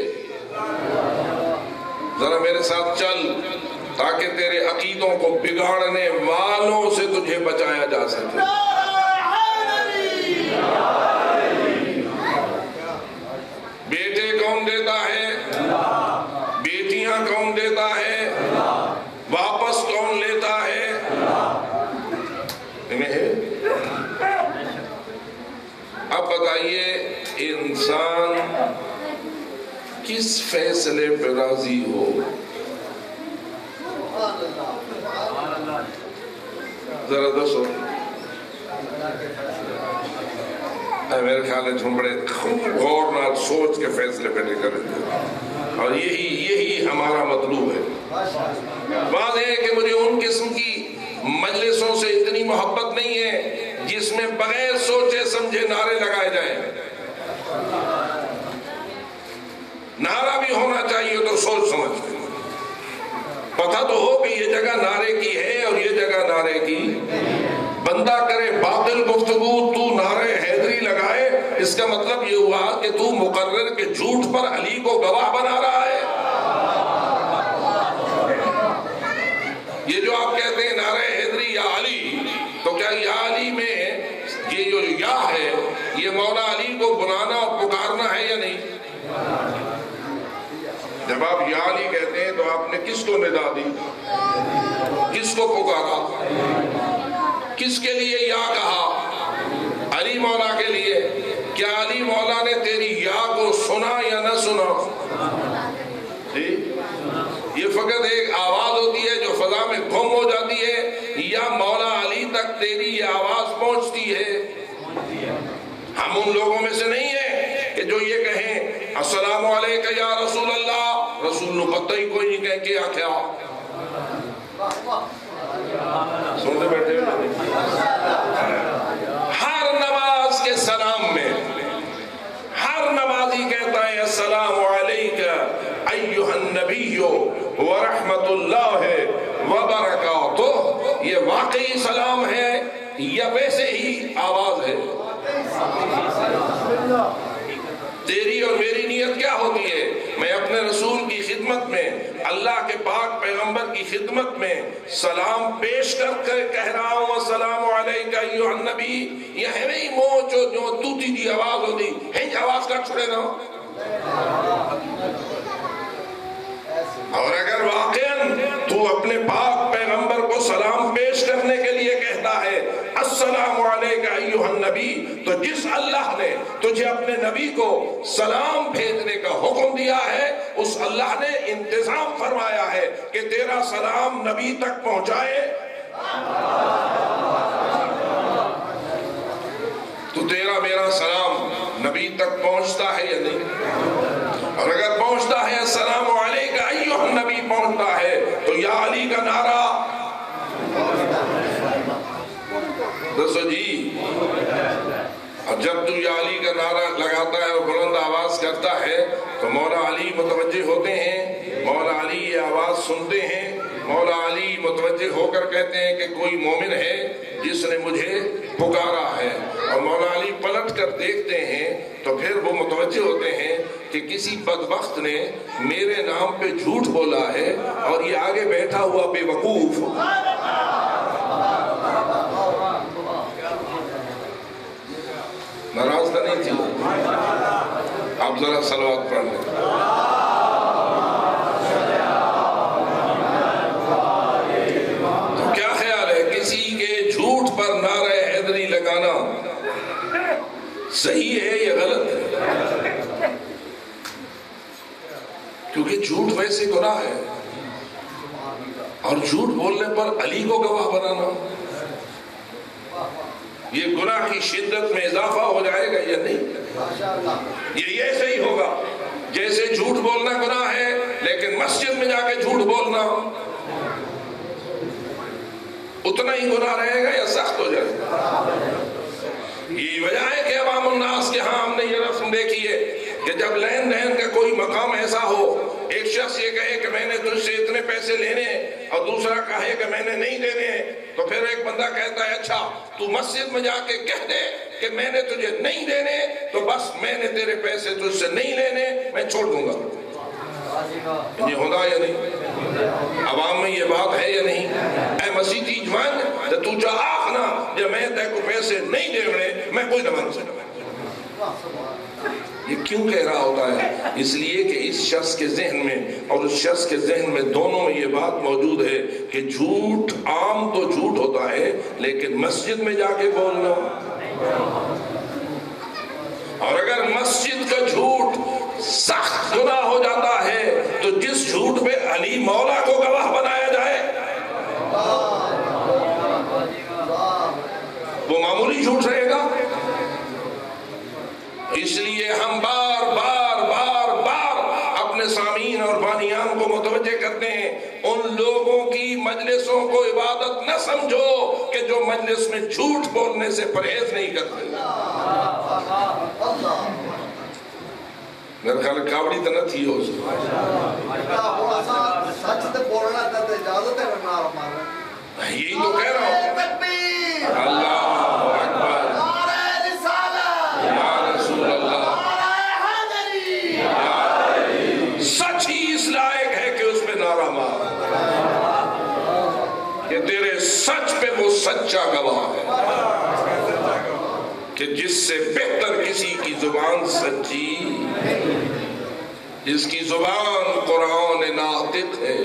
A: ذرا میرے ساتھ چل تاکہ تیرے عقیدوں کو بگاڑنے والوں سے تجھے بچایا جا سکے. بیٹے کون دیتا ہے؟ بیٹیاں کون دیتا ہے؟ واپس کون لیتا ہے؟ اب بتائیے انسان کس فیصلے پہ راضی ہو؟ ذرا دسو. میرے خیال ہے ہم بڑے غور نال سوچ کے فیصلے پہ نہیں کریں اور یہی ہمارا مطلوب ہے. واضح ہے کہ مجھے ان قسم کی مجلسوں سے اتنی محبت نہیں ہے جس میں بغیر سوچے سمجھے نعرے لگائے جائیں. نعرہ بھی ہونا چاہیے تو سوچ سمجھ کے پتہ تو ہو کہ یہ جگہ نعرے کی ہے اور یہ جگہ نعرے کی. بندہ کرے باطل گفتگو تو نعرے حیدری لگائے اس کا مطلب یہ ہوا کہ تو مقرر کے جھوٹ پر علی کو گواہ بنا رہا ہے. یہ جو آپ کہتے ہیں نعرے حیدری یا علی تو کیا یا علی میں یہ جو یا ہے یہ مولا علی کو بلانا اور پکارنا ہے یا نہیں؟ جب آپ یا علی کہتے ہیں تو آپ نے کس کو ندا دی؟ کس کو پکارا؟ کس کے لیے یا کہا؟ علی مولا کے لیے. کیا علی مولا نے تیری یا کو سنا یا نہ سنا؟ جی یہ فقط ایک آواز ہوتی ہے جو فضا میں گم ہو جاتی ہے یا مولا علی تک تیری یہ آواز پہنچتی ہے؟ ہم ان لوگوں میں سے نہیں ہیں کہ جو یہ کہیں السلام علیکہ یا رسول اللہ، رسول نے پتہ ہی کوئی نہیں کہیں کیا کیا سنتے بیٹھے ہر نماز کے سلام میں ہر نمازی کہتا ہے السلام علیکہ ایھا النبی ورحمت اللہ وبرکاتہ. یہ واقعی سلام ہے یا ویسے ہی آواز ہے؟ تیری اور میری نیت کیا ہوتی ہے؟ میں اپنے رسول کی خدمت میں، اللہ کے پاک پیغمبر کی خدمت میں سلام پیش کر کے کہہ رہا ہوں السلام علیکہ ایھا النبی. یہ ہے نہیں موچ جو توتی دی آواز ہوتی ہے، آواز کا چھوڑے نہ. اور اگر واقعاً تو اپنے پاک پیغمبر کو سلام پیش کرنے کے لیے کہتا ہے السلام علیکہ ایھا النبی، تو جس اللہ نے تجھے اپنے نبی کو سلام بھیجنے کا حکم دیا ہے، اس اللہ نے انتظام فرمایا ہے کہ تیرا سلام نبی تک پہنچائے. تو تیرا میرا سلام نبی تک پہنچتا ہے یا نہیں؟ اور اگر پہنچتا ہے السلام علیکہ ایھا النبی پہنچتا ہے تو یا علی کا نعرہ دسو جی. اور جب تو یا علی کا نعرہ لگاتا ہے اور بلند آواز کرتا ہے تو مولا علی متوجہ ہوتے ہیں، مولا علی یہ آواز سنتے ہیں، مولا علی متوجہ ہو کر کہتے ہیں کہ کوئی مومن ہے جس نے مجھے پکارا ہے. اور مولا علی پلٹ کر دیکھتے ہیں تو پھر وہ متوجہ ہوتے ہیں کہ کسی بدبخت نے میرے نام پہ جھوٹ بولا ہے اور یہ آگے بیٹھا ہوا بے وقوف ناراض تو نہیں تھی. آپ ذرا صلوات پڑھ لیں. تو کیا خیال ہے کسی کے جھوٹ پر نعرہ حیدری لگانا صحیح ہے یا غلط ہے؟ کیونکہ جھوٹ ویسے گناہ ہے، اور جھوٹ بولنے پر علی کو گواہ بنانا یہ گناہ کی شدت میں اضافہ ہو جائے گا یا نہیں؟ یہ ایسے ہی ہوگا جیسے جھوٹ بولنا گناہ ہے لیکن مسجد میں جا کے جھوٹ بولنا اتنا ہی گناہ رہے گا یا سخت ہو جائے گا؟ یہ وجہ ہے کہ عوام الناس کے ہاں ہم نے یہ رسم دیکھی ہے کہ جب لین دین کا کوئی مقام ایسا ہو، ایک شخص یہ کہے کہ میں نے تجھ سے اتنے پیسے لینے اور دوسرا کہے کہ میں نے نہیں دینے، تو پھر ایک بندہ کہتا ہے اچھا تو مسجد میں جا کے کہہ دے کہ میں نے تجھے نہیں دینے، تو بس میں نے تیرے پیسے تجھ سے نہیں لینے، میں چھوڑ دوں گا. یہ ہوگا یا نہیں؟ عوام میں یہ بات ہے یا نہیں؟ اے مسیحی جوان تو چاہ آخنا جب میں تے کو پیسے نہیں دینے میں کوئی نہ مان سکتا. یہ کیوں کہہ رہا ہوتا ہے؟ اس لیے کہ اس شخص کے ذہن میں اور اس شخص کے ذہن میں دونوں میں یہ بات موجود ہے کہ جھوٹ عام تو جھوٹ ہوتا ہے لیکن مسجد میں جا کے بولنا، اور اگر مسجد کا جھوٹ سخت گناہ ہو جاتا ہے تو جس جھوٹ پہ علی مولا کو گواہ بنایا جائے وہ معمولی جھوٹ رہے گا. اس لیے ہم بار بار بار بار اپنے سامعین اور بانیان کو متوجہ کرتے ہیں ان لوگوں کی مجلسوں کو عبادت نہ سمجھو کہ جو مجلس میں جھوٹ بولنے سے پرہیز نہیں کرتے. میرے خیال کاوڑی تو نہ تھی ہو یہی تو کہہ رہا ہوں. اللہ اکبر، یا رسول اللہ، سچ ہی اس لائق ہے کہ اس پہ نعرہ مار کہ تیرے سچ پہ وہ سچا گواہ ہے کہ جس سے بہتر کسی کی زبان سچی، جس کی زبان قرآن ناطق ہے.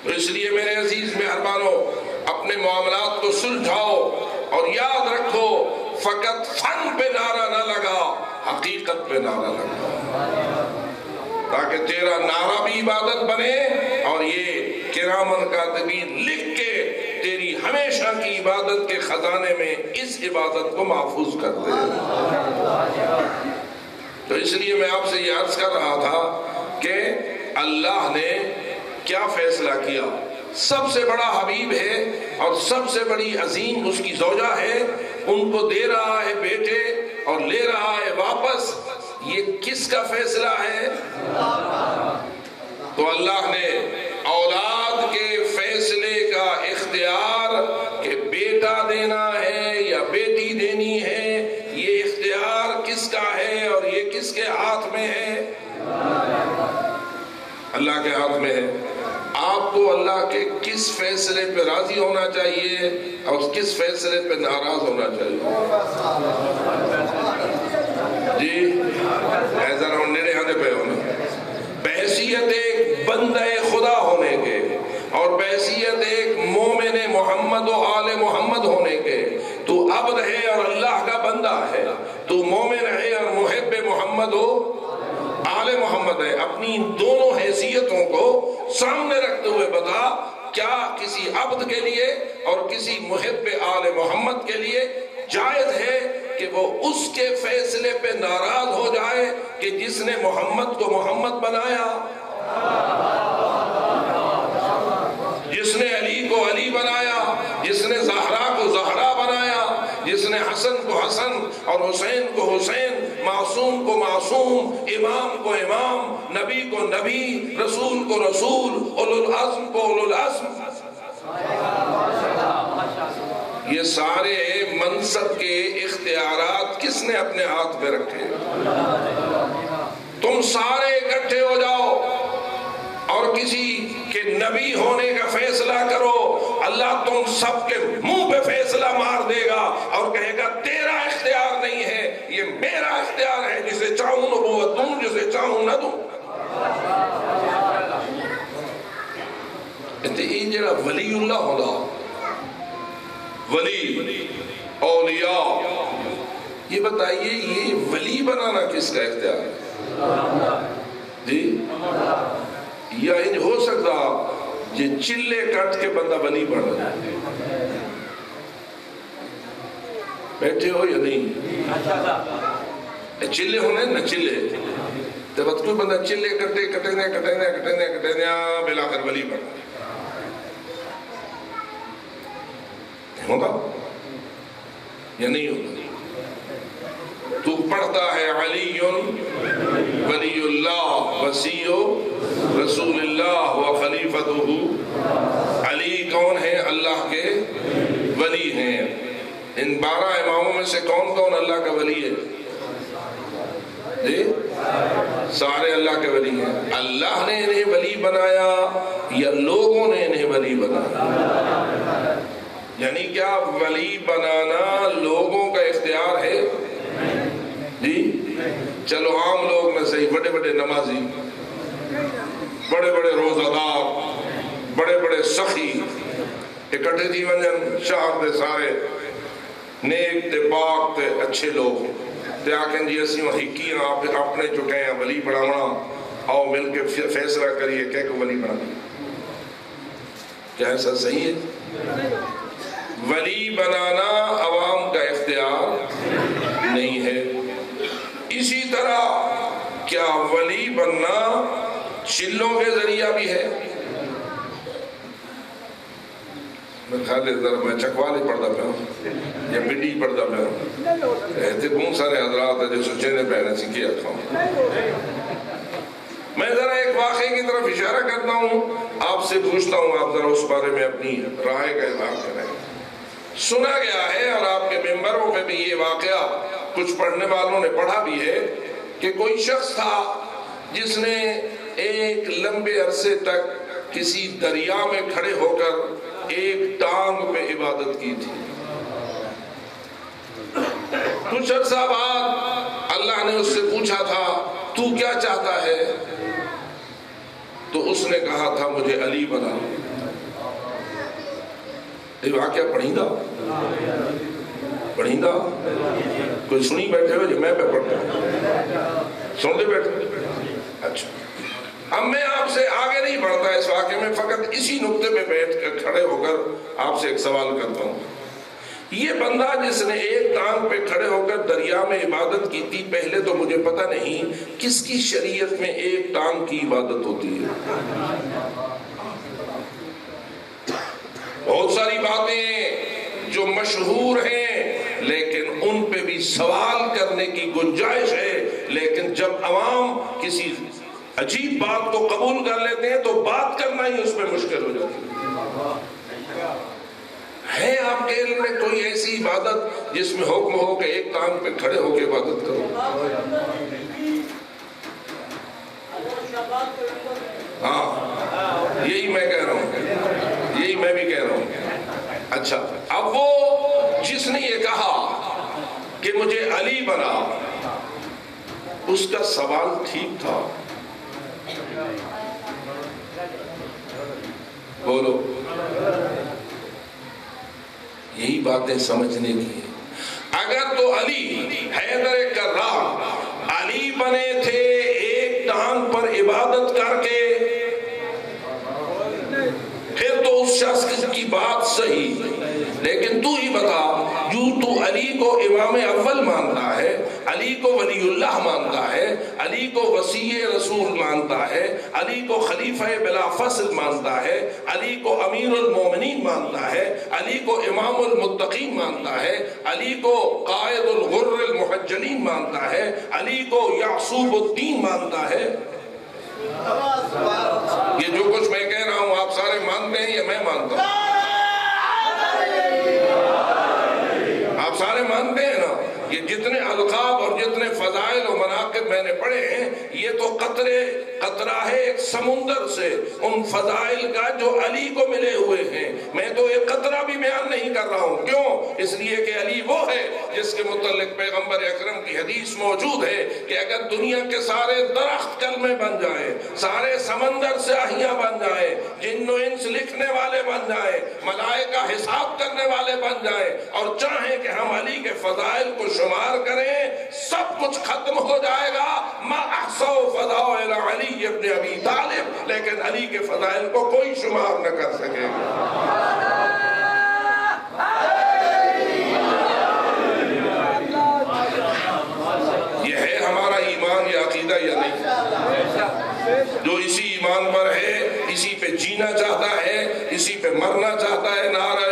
A: تو اس لیے میرے عزیز مہربانوں اپنے معاملات کو سلجھاؤ اور یاد رکھو فقط فن پہ نعرہ نہ لگا، حقیقت پہ نعرہ لگا تاکہ تیرا نعرہ بھی عبادت بنے اور یہ کرامن کاتبین لکھ کے تیری ہمیشہ کی عبادت کے خزانے میں اس عبادت کو محفوظ کر دے۔ تو اس لیے میں آپ سے یہ عرض کر رہا تھا کہ اللہ نے کیا فیصلہ کیا؟ سب سے بڑا حبیب ہے اور سب سے بڑی عظیم اس کی زوجہ ہے، ان کو دے رہا ہے بیٹے اور لے رہا ہے واپس۔ یہ کس کا فیصلہ ہے؟ تو اللہ نے اولاد کے فیصلے کا اختیار کہ بیٹا دینا ہے یا بیٹی دینی ہے، یہ اختیار کس کا ہے اور یہ کس کے ہاتھ میں ہے؟ اللہ کے ہاتھ میں ہے۔ آپ کو اللہ کے کس فیصلے پہ راضی ہونا چاہیے اور کس فیصلے پہ ناراض ہونا چاہیے؟ جی ذرا نیڑے آنے پہ ہونا۔ بحیثیت ایک بندہ خدا ہونے کے اور بحیثیت ایک مومن محمد و آل محمد ہونے کے، تو عبد ہے اور اللہ کا بندہ ہے، تو مومن ہے اور محب محمد و آل محمد ہے۔ اپنی دونوں حیثیتوں کو سامنے رکھتے ہوئے بتا، کیا کسی عبد کے لیے اور کسی محب آل محمد کے لیے جائز ہے کہ وہ اس کے فیصلے پہ ناراض ہو جائے کہ جس نے محمد کو محمد بنایا، جس نے علی کو علی بنایا، جس نے زہرا کو زہرا بنایا، جس نے حسن کو حسن اور حسین کو حسین، معصوم کو معصوم، امام کو امام، نبی کو نبی، رسول کو رسول، اولو العزم کو اولو العزم۔ یہ سارے منصب کے اختیارات کس نے اپنے ہاتھ میں رکھے؟ تم سارے اکٹھے ہو جاؤ اور کسی کے نبی ہونے کا فیصلہ کرو، اللہ تم سب کے منہ پہ فیصلہ مار دے گا اور کہے گا تیرا اختیار نہیں ہے، یہ میرا اختیار ہے، جسے چاہوں نبوت دوں، جسے چاہوں نہ دوں۔ یہ جڑا ولی اللہ ہونا، ولی اولیاء، یہ بتائیے یہ ولی بنانا کس کا اختیار ہے؟ جی یا ان ہو سکتا یہ چلے کٹ کے بندہ ولی بن جائے؟ بیٹھے ہو یا نہیں؟ چلے ہونے نہ چلے تو بات کوئی بندہ چلے کٹے کٹنے کٹنے کٹنے کٹنے بلا کر ولی بن جائے، ہوگا یا نہیں ہوگا؟ تو پڑھتا ہے علی ولی اللہ وصی رسول اللہ و خلیفتہ۔ علی کون ہے؟ اللہ کے ولی ہیں۔ ان 12 اماموں میں سے کون کون اللہ کا ولی ہے؟ جی سارے اللہ کے ولی ہیں۔ اللہ نے انہیں ولی بنایا یا لوگوں نے انہیں ولی بنایا؟ یعنی کیا ولی بنانا لوگوں کا اختیار ہے؟ جی چلو عام لوگ میں صحیح، بڑے بڑے نمازی، بڑے بڑے روزہ دار، بڑے بڑے سخی اکٹھے تھی ونجن شہر دے سارے نیک تے پاک تے اچھے لوگ تے آکھیں جی اسی وہاں ہکیاں اپنے چکے ہیں ولی بناونا، آؤ مل کے فیصلہ کریے کہ ولی بنانا۔ کیا ایسا صحیح ہے؟ ولی بنانا عوام کا اختیار نہیں ہے۔ اسی طرح کیا ولی بننا چلوں کے ذریعہ بھی ہے؟ میں خالی میں چکوالی پڑھتا پہ ہوں یا بڈی پڑھتا پہ ہوں، ایسے بہت سارے حضرات ہیں جو سچینے پہنے سکھی رکھا ہوں۔ میں ذرا ایک واقعے کی طرف اشارہ کرتا ہوں، آپ سے پوچھتا ہوں، آپ ذرا اس بارے میں اپنی رائے کا اظہار کریں۔ سنا گیا ہے اور آپ کے ممبروں پہ بھی یہ واقعہ کچھ پڑھنے والوں نے پڑھا بھی ہے کہ کوئی شخص تھا جس نے ایک لمبے عرصے تک کسی دریا میں کھڑے ہو کر ایک ٹانگ پہ عبادت کی تھی۔ کچھ عرصہ بعد اللہ نے اس سے پوچھا تھا تو کیا چاہتا ہے؟ تو اس نے کہا تھا مجھے علی بنا۔ یہ واقعہ پڑھیندہ پڑھیندہ کوئی سنی بیٹھے ہوئے جو میں پہ پڑھتا ہوں، سن دے بیٹھے؟ اچھا اب میں آپ سے آگے نہیں بڑھتا اس واقعے میں، فقط اسی نقطے پہ بیٹھ کر کھڑے ہو کر آپ سے ایک سوال کرتا ہوں. یہ بندہ جس نے ایک ٹانگ پہ کھڑے ہو کر دریا میں عبادت کی تھی، پہلے تو مجھے پتہ نہیں کس کی شریعت میں ایک ٹانگ کی عبادت ہوتی ہے. بہت ساری باتیں جو مشہور ہیں لیکن ان پہ بھی سوال کرنے کی گنجائش ہے، لیکن جب عوام کسی عجیب بات کو قبول کر لیتے ہیں تو بات کرنا ہی اس پہ مشکل ہو جاتی ہے. آپ کے علم میں کوئی ایسی عبادت جس میں حکم ہو کہ ایک ٹانگ پہ کھڑے ہو کے عبادت کرو؟ ہاں، یہی میں کہہ رہا ہوں، یہی میں بھی کہہ رہا ہوں. اچھا، اب وہ جس نے یہ کہا کہ مجھے علی بنا، اس کا سوال ٹھیک تھا؟ بولو. یہی باتیں سمجھنے کی ہیں. اگر تو علی حیدر کرار علی بنے تھے ایک ٹانگ پر عبادت کر کے، پھر تو اس شخص کی بات صحیح. لیکن تو ہی بتا، جو تو علی کو امام اول مانتا ہے، علی کو ولی اللہ مانتا ہے، علی کو وصی رسول مانتا ہے، علی کو خلیفہ بلا فصل مانتا ہے، علی کو امیر المومنین مانتا ہے، علی کو امام المتقین مانتا ہے، علی کو قائد الغر المحجلین مانتا ہے، علی کو یعصوب الدین مانتا ہے. یہ جو کچھ میں کہہ رہا ہوں آپ سارے مانتے ہیں یا میں مانتا ہوں؟ آپ سارے مانتے ہیں نا؟ یہ جتنے القاب اور جتنے فضائل و مناقب میں نے پڑھے ہیں، یہ تو قطرہ ہے ایک سمندر سے ان فضائل کا جو علی کو ملے ہوئے ہیں. میں تو ایک قطرہ بھی بیان نہیں کر رہا ہوں. کیوں؟ اس لیے کہ علی وہ ہے جس کے متعلق پیغمبر اکرم کی حدیث موجود ہے کہ اگر دنیا کے سارے درخت کلمے بن جائیں، سارے سمندر سے احیاء بن جائیں، جن و انس لکھنے والے بن جائیں، ملائکہ حساب کرنے والے بن جائیں، اور چاہیں کہ ہم علی کے فضائل کو شمار کریں، سب کچھ ختم ہو جائے گا. ما احصوا فضائل علی ابن ابی طالب، لیکن علی کے فضائل کو کوئی شمار نہ کر سکے گا. یہ ہے ہمارا ایمان، یہ عقیدہ یا نہیں؟ جو اسی ایمان پر ہے، اسی پہ جینا چاہتا ہے، اسی پہ مرنا چاہتا ہے. نعرہ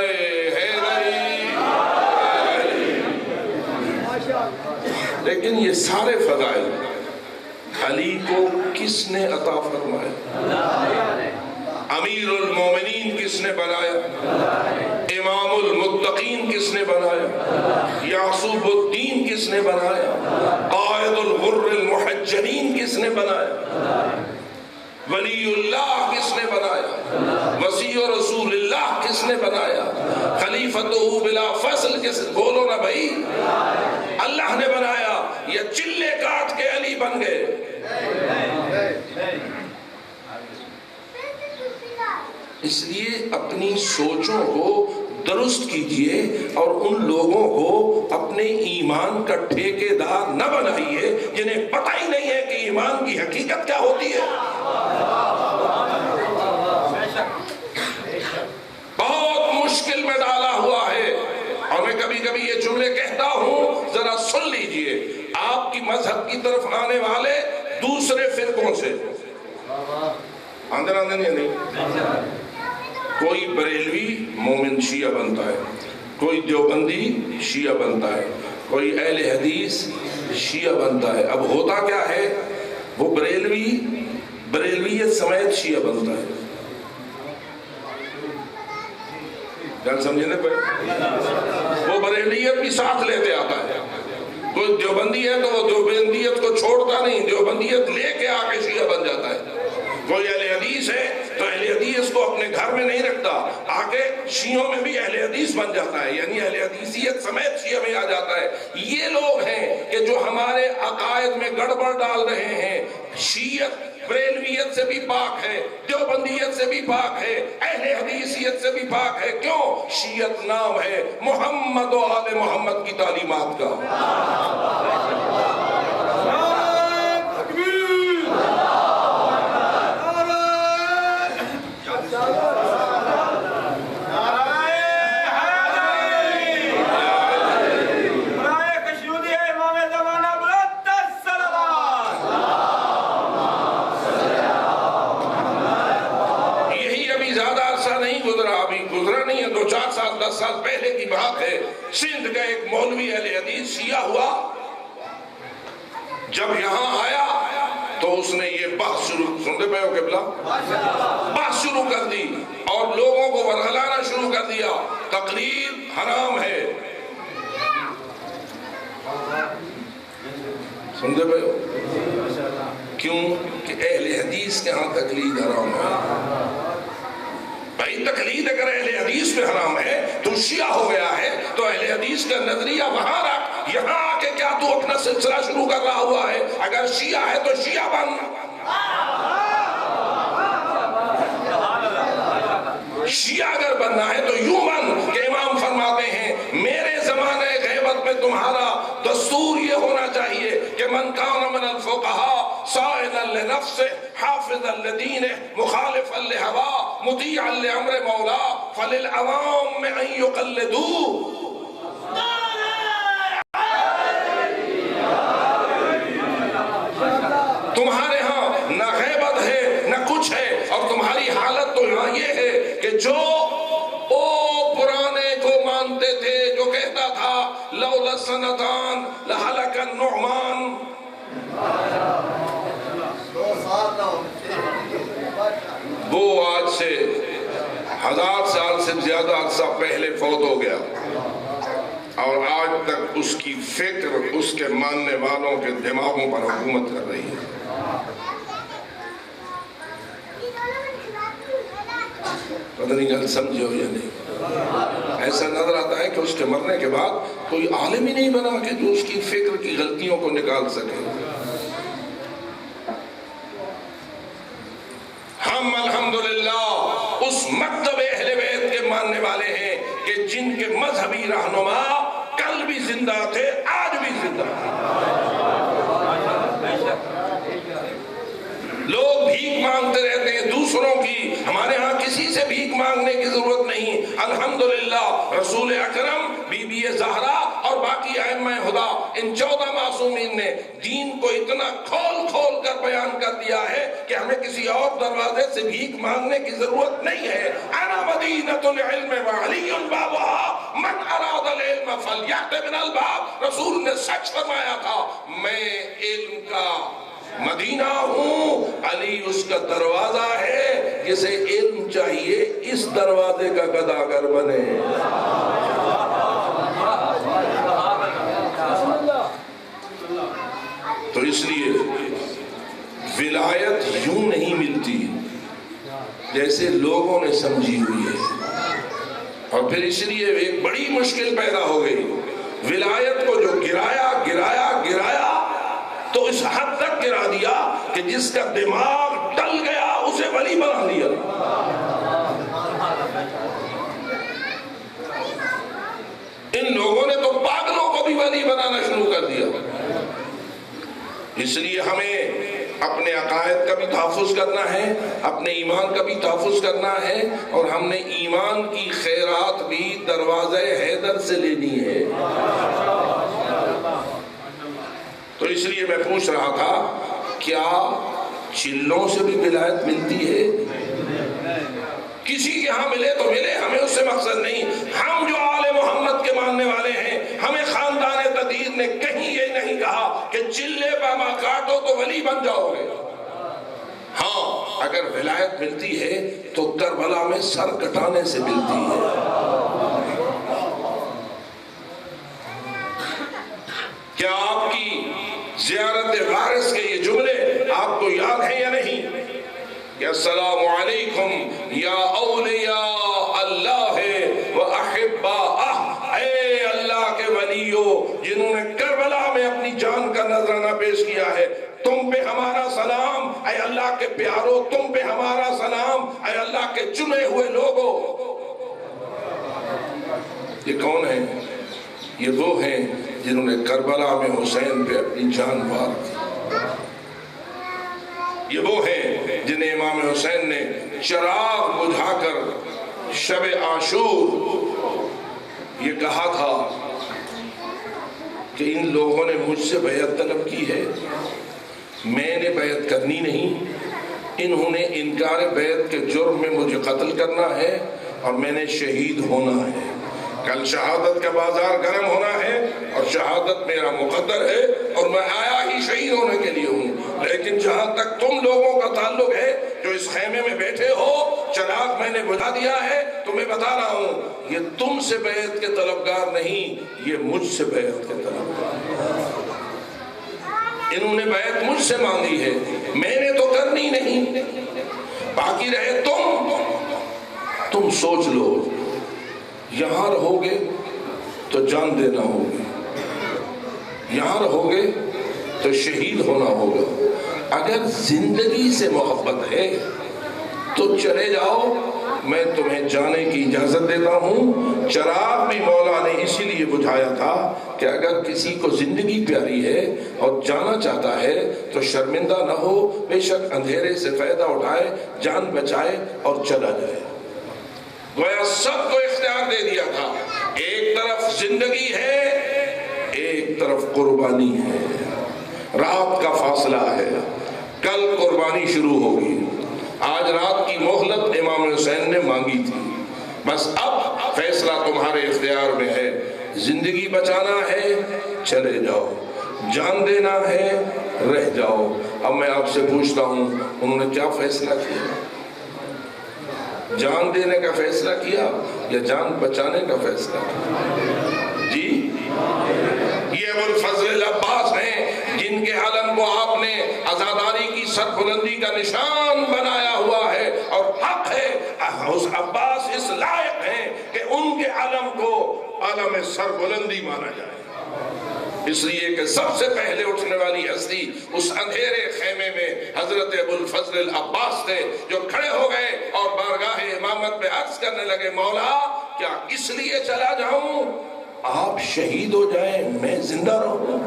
A: حیدری. لیکن یہ سارے فضائل علی کو کس نے عطا فرمائے؟ امیر المومنین کس نے بنایا؟ امام المتقین کس نے بنایا؟ یعصوب الدین کس نے بنایا؟ قائد الغر المحجلین کس نے بنایا؟ ولی اللہ کس نے بنایا؟ وصی رسول اللہ کس نے بنایا؟ خلیفۃ بلا فصل کس؟ بولو نا بھائی. اللہ نے بنایا یا چلے کاٹ کے علی بن گئے؟ اس لیے اپنی سوچوں کو درست کیجئے اور ان لوگوں کو اپنے ایمان کا ٹھیکیدار نہ بنائیے جنہیں پتہ ہی نہیں ہے کہ ایمان کی حقیقت کیا ہوتی ہے. بہت مشکل میں ڈالا ہوا ہے. اور میں کبھی کبھی یہ جملے کہتا ہوں، ذرا سن لیجئے. آپ کی مذہب کی طرف آنے والے دوسرے فرقوں سے آندر نہیں، کوئی بریلوی مومن شیعہ بنتا ہے، کوئی دیوبندی شیعہ بنتا ہے، کوئی اہل حدیث شیعہ بنتا ہے. اب ہوتا کیا ہے، وہ بریلویت سمیت شیعہ بنتا ہے. جان سمجھے نا پہ؟ وہ بریلویت بھی ساتھ لیتے آتا ہے. کوئی دیوبندی ہے تو وہ دیوبندیت کو چھوڑتا نہیں، دیوبندیت لے کے آگے شیعہ بن جاتا ہے. کوئی اہل حدیث ہے تو اہل حدیث کو اپنے گھر میں نہیں رکھتا، آگے شیعوں میں بھی اہل حدیث بن جاتا ہے، یعنی اہل حدیثیت سمیت شیعہ میں آ جاتا ہے. یہ لوگ ہیں کہ جو ہمارے عقائد میں گڑبڑ ڈال رہے ہیں. شیعت بریلویت سے بھی پاک ہے، دیوبندیت سے بھی پاک ہے، اہل حدیثیت سے بھی پاک ہے. کیوں؟ شیعت نام ہے محمد و آل محمد کی تعلیمات کا. سال 10 سال پہلے کی بات ہے، سندھ کا ایک مولوی اہل حدیث شیعہ ہوا، جب یہاں آیا تو اس نے یہ بحث شروع، سنتے پہ ہو قبلہ، بحث شروع کر دی اور لوگوں کو ورغلانا شروع کر دیا، تقلید حرام ہے، سنتے پہ ہو؟ کیوں کہ اہل حدیث کے ہاں تقلید حرام ہے۔ بھائی تقلید اگر اہل حدیث میں حرام ہے تو شیعہ ہو گیا ہے، تو اہل حدیث کا نظریہ وہاں رکھ، یہاں آ کے کیا تو اپنا سلسلہ شروع کر رہا ہوا ہے؟ اگر شیعہ ہے تو شیعہ بن، شیعہ اگر بننا ہے تو یوں بن کہ امام فرماتے ہیں میرے زمانے غیبت میں تمہارا دستور یہ ہونا چاہیے کہ من کان من الفقہاء صائدا لنفسه حافظا لدینه مخالفا لہوا مطیعا لامر مولا فللعوام ان یقلدوه۔ تمہارے ہاں نہ غیبت ہے نہ کچھ ہے، اور تمہاری حالت تو یہاں یہ ہے کہ جو پرانے کو مانتے تھے، جو کہتا تھا لولا سنتان لہلک النعمان، وہ آج سے 1000 سال سے زیادہ عرصہ پہلے فوت ہو گیا، اور آج تک اس کی فکر اس کے ماننے والوں کے دماغوں پر حکومت کر رہی ہے۔ پتہ نہیں گل سمجھے ہو یا نہیں؟ ایسا نظر آتا ہے کہ اس کے مرنے کے بعد کوئی عالم ہی نہیں بنا کہ جو اس کی فکر کی غلطیوں کو نکال سکے۔ ہم الحمدللہ اس مکتب اہل بیت کے ماننے والے ہیں کہ جن کے مذہبی رہنما کل بھی زندہ تھے، آج بھی زندہ ہیں۔ لوگ بھیک مانگتے رہتے ہیں دوسروں کی، ہمارے ہاں کسی سے بھیک مانگنے کی ضرورت نہیں۔ الحمدللہ رسول اکرم، بی بی زہرا اور باقی ائمہ خدا، ان 14 معصومین نے دین کو اتنا کھول کھول کر بیان کر دیا ہے کہ ہمیں کسی اور دروازے سے بھیک مانگنے کی ضرورت نہیں ہے۔ انا مدینۃ العلم وعلی بابها، من اراد العلم فلیأت من الباب، رسول نے سچ فرمایا تھا، میں علم کا مدینہ ہوں، علی اس کا دروازہ ہے، جسے علم چاہیے اس دروازے کا گداگر بنے۔ تو اس لیے ولایت یوں نہیں ملتی جیسے لوگوں نے سمجھی ہوئی ہے، اور پھر اس لیے ایک بڑی مشکل پیدا ہو گئی۔ ولایت کو جو گرایا تو اس حد تک گرا دیا کہ جس کا دماغ ڈل گیا اسے ولی بنا دیا۔ ان لوگوں نے تو پاگلوں کو بھی ولی بنانا شروع کر دیا۔ اس لیے ہمیں اپنے عقائد کا بھی تحفظ کرنا ہے، اپنے ایمان کا بھی تحفظ کرنا ہے، اور ہم نے ایمان کی خیرات بھی دروازہ حیدر سے لینی ہے۔ تو اس لیے میں پوچھ رہا تھا، کیا چلوں سے بھی ولایت ملتی ہے؟ کسی کے ہاں ملے تو ملے، ہمیں اس سے مقصد نہیں۔ ہم جو آل محمد کے ماننے والے ہیں، ہمیں خاندان تطہیر نے کہیں یہ نہیں کہا کہ چلے پاما کاٹو تو ولی بن جاؤ گے۔ ہاں اگر ولایت ملتی ہے تو کربلا میں سر کٹانے سے ملتی ہے۔ کیا آپ کی زیارت غارث کے یہ جملے آپ کو یاد ہیں یا نہیں کہ السلام علیکم یا اولیاء اللہ و احباءہ، اے اللہ کے ولیو جنہوں نے کربلا میں اپنی جان کا نذرانہ پیش کیا ہے، تم پہ ہمارا سلام، اے اللہ کے پیارو تم پہ ہمارا سلام، اے اللہ کے چنے ہوئے لوگوں۔ یہ کون ہیں؟ یہ وہ ہیں جنہوں نے کربلا میں حسین پہ اپنی جان وار کی۔ یہ وہ ہیں جن جنہیں امام حسین نے چراغ بجھا کر شب عاشور یہ کہا تھا کہ ان لوگوں نے مجھ سے بیعت طلب کی ہے، میں نے بیعت کرنی نہیں، انہوں نے انکار بیعت کے جرم میں مجھے قتل کرنا ہے اور میں نے شہید ہونا ہے۔ کل شہادت کا بازار گرم ہونا ہے اور شہادت میرا مقدر ہے اور میں آیا ہی شہید ہونے کے لیے ہوں، لیکن جہاں تک تم لوگوں کا تعلق ہے جو اس خیمے میں بیٹھے ہو، چراغ میں نے بجھا دیا ہے، تمہیں بتا رہا ہوں یہ تم سے بیعت کے طلبگار نہیں، یہ مجھ سے بیعت کے طلبگار۔ انہوں نے بیعت مجھ سے مانگی ہے، میں نے تو کرنی نہیں، باقی رہے تم سوچ لو، یہاں رہو گے تو جان دینا ہوگی، یہاں رہو گے تو شہید ہونا ہوگا۔ اگر زندگی سے محبت ہے تو چلے جاؤ، میں تمہیں جانے کی اجازت دیتا ہوں۔ چراغ بھی مولا نے اسی لیے بجھایا تھا کہ اگر کسی کو زندگی پیاری ہے اور جانا چاہتا ہے تو شرمندہ نہ ہو، بے شک اندھیرے سے فائدہ اٹھائے، جان بچائے اور چلا جائے۔ گویا سب کو اختیار دے دیا تھا، ایک طرف زندگی ہے، ایک طرف قربانی ہے، رات کا فاصلہ ہے، کل قربانی شروع ہوگی۔ آج رات کی مہلت امام حسین نے مانگی تھی، بس اب فیصلہ تمہارے اختیار میں ہے، زندگی بچانا ہے چلے جاؤ، جان دینا ہے رہ جاؤ۔ اب میں آپ سے پوچھتا ہوں انہوں نے کیا فیصلہ کیا؟ جان دینے کا فیصلہ کیا یا جان بچانے کا فیصلہ کیا؟ جی یہ ابو الفضل العباس ہیں جن کے علم کو آپ نے عزاداری کی سربلندی کا نشان بنایا ہوا ہے، اور حق ہے اس عباس اس لائق ہیں کہ ان کے علم کو علم سربلندی مانا جائے، اس لیے کہ سب سے پہلے اٹھنے والی ہستی اس اندھیرے خیمے میں حضرت ابو الفضل العباس تھے، جو کھڑے ہو گئے اور بارگاہ امامت میں عرض کرنے لگے، مولا کیا اس لیے چلا جاؤں آپ شہید ہو جائیں میں زندہ رہوں؟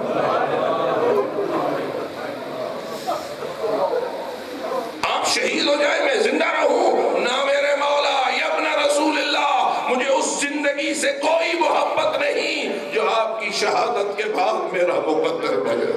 A: آپ شہید ہو جائیں میں زندہ رہوں؟ نہ میرے مولا یا ابن رسول اللہ، مجھے اس زندگی سے کوئی محبت نہیں جو آپ کی شہادت کے بعد میرا مقدر بنے۔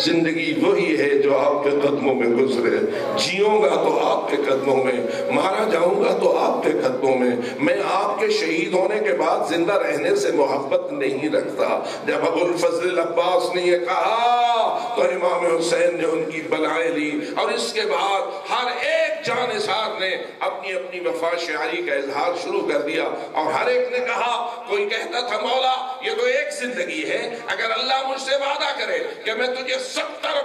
A: زندگی وہی ہے جو آپ کے قدموں میں گزرے، جیوں گا تو آپ کے قدموں میں، مارا جاؤں گا تو آپ کے قدموں میں۔ میں آپ کے شہید ہونے کے بعد زندہ رہنے سے محبت نہیں رکھتا۔ جب ابو الفضل العباس نے یہ کہا تو امام حسین نے ان کی بلائیں لی، اور اس کے بعد ہر ایک جانثار نے اپنی اپنی وفا شعری کا اظہار شروع کر دیا، اور ہر ایک نے کہا، کوئی کہتا تھا مولا یہ تو ایک زندگی ہے، اگر اللہ مجھ سے وعدہ کرے کہ میں تجھے 70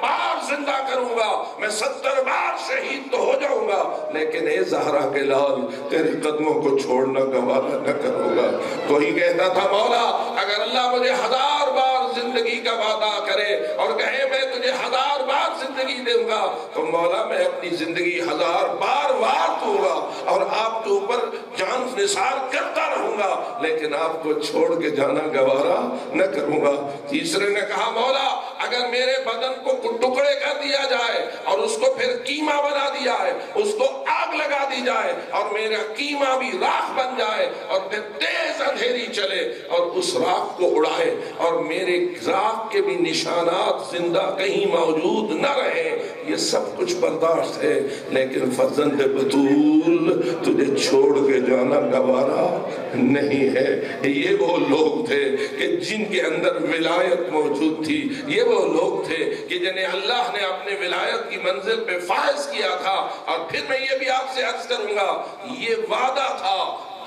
A: بار زندہ کروں گا، میں 70 بار شہید تو ہو جاؤں گا، لیکن اے زہرا کے لال تیرے قدموں کو چھوڑنا گوارا نہ کروں گا۔ کوئی کہتا تھا مولا اگر اللہ مجھے 1000 بار زندگی کا وعدہ کرے اور کہے میں تجھے 1000 بار زندگی دوں گا تو مولا میں اپنی زندگی 1000 بار وار دوں گا اور آپ کے اوپر جان نثار کرتا رہوں گا، لیکن آپ کو چھوڑ کے جانا گوارا نہ کروں گا۔ تیسرے نے کہا مولا اگر میرے بدن کو ٹکڑے کر دیا جائے اور اس کو پھر قیمہ بنا دیا ہے، اس کو آگ لگا دی جائے اور میرا قیمہ بھی راکھ بن جائے اور پھر تیز اندھیری چلے اور اس راکھ کو اڑائے اور میرے راکھ کے بھی نشانات زندہ کہیں موجود نہ رہے، یہ سب کچھ برداشت ہے، لیکن فرزند بطول تجھے چھوڑ کے جانا گوارا نہیں ہے۔ یہ وہ لوگ تھے کہ جن کے اندر ولایت موجود تھی، یہ وہ لوگ تھے کہ جنہیں اللہ نے اپنے ولایت کی منزل پہ فائز کیا تھا۔ اور پھر میں یہ بھی آپ سے عرض کروں گا، یہ وعدہ تھا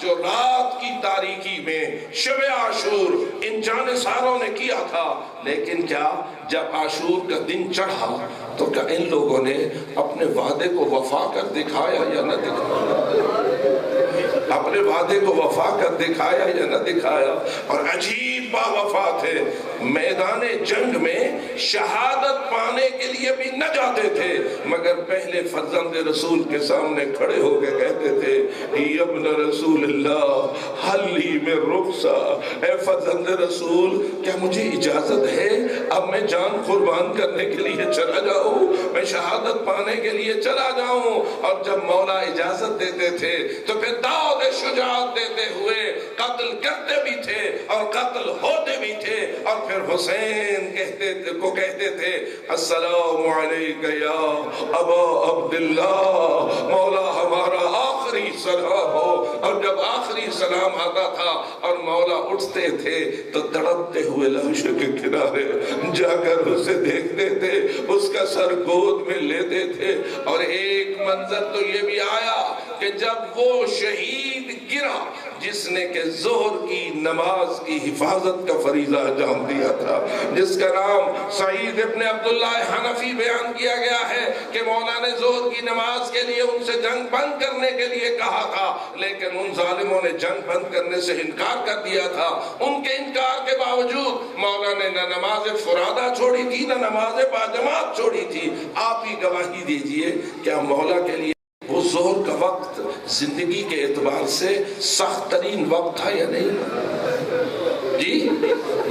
A: جو رات کی تاریکی میں شب عاشور ان جانثاروں نے کیا تھا، لیکن کیا جب عاشور کا دن چڑھا تو کیا ان لوگوں نے اپنے وعدے کو وفا کر دکھایا یا نہ دکھایا؟ اپنے وعدے کو وفا کر دکھایا یا نہ دکھایا؟ اور عجیب با وفا تھے، میدان جنگ میں شہادت پانے کے لیے بھی نہ جاتے تھے، مگر پہلے فرزند رسول کے سامنے کھڑے ہو کے کہتے تھے ابن رسول اللہ حل لی من رخصہ، اے فرزند رسول کیا مجھے اجازت ہے اب میں جان قربان کرنے کے لیے چلا جاؤں، میں شہادت پانے کے لیے چلا جاؤں؟ اور جب مولا اجازت دیتے تھے تو پھر داؤد شجاعت دیتے ہوئے قتل کرتے بھی تھے اور قتل ہوتے بھی تھے، اور پھر حسین کہتے تھے السلام علیکہ یا ابا عبداللہ، مولا ہمارا آخری سلام ہو۔ اور جب آخری سلام آتا تھا اور مولا اٹھتے تھے تو تڑپتے ہوئے لاش کے کنارے جا کر اسے دیکھتے تھے، اس کا سر گود میں لیتے تھے۔ اور ایک منظر تو یہ بھی آیا کہ جب وہ شہید گرا جس نے کہ ظہر کی نماز کی حفاظت کا فریضہ انجام دیا تھا، جس کا نام سعید ابن عبداللہ حنفی بیان کیا گیا ہے کہ مولا نے ظہر کی نماز کے لیے ان سے جنگ بند کرنے کے لیے کہا تھا، لیکن ان ظالموں نے جنگ بند کرنے سے انکار کر دیا تھا۔ ان کے انکار کے باوجود مولا نے نہ نماز فرادہ چھوڑی تھی نہ نماز باجماعت چھوڑی تھی۔ آپ ہی گواہی دیجئے کیا مولا کے لیے وہ ظہر کا وقت زندگی کے اعتبار سے سخت ترین وقت تھا یا نہیں؟ جی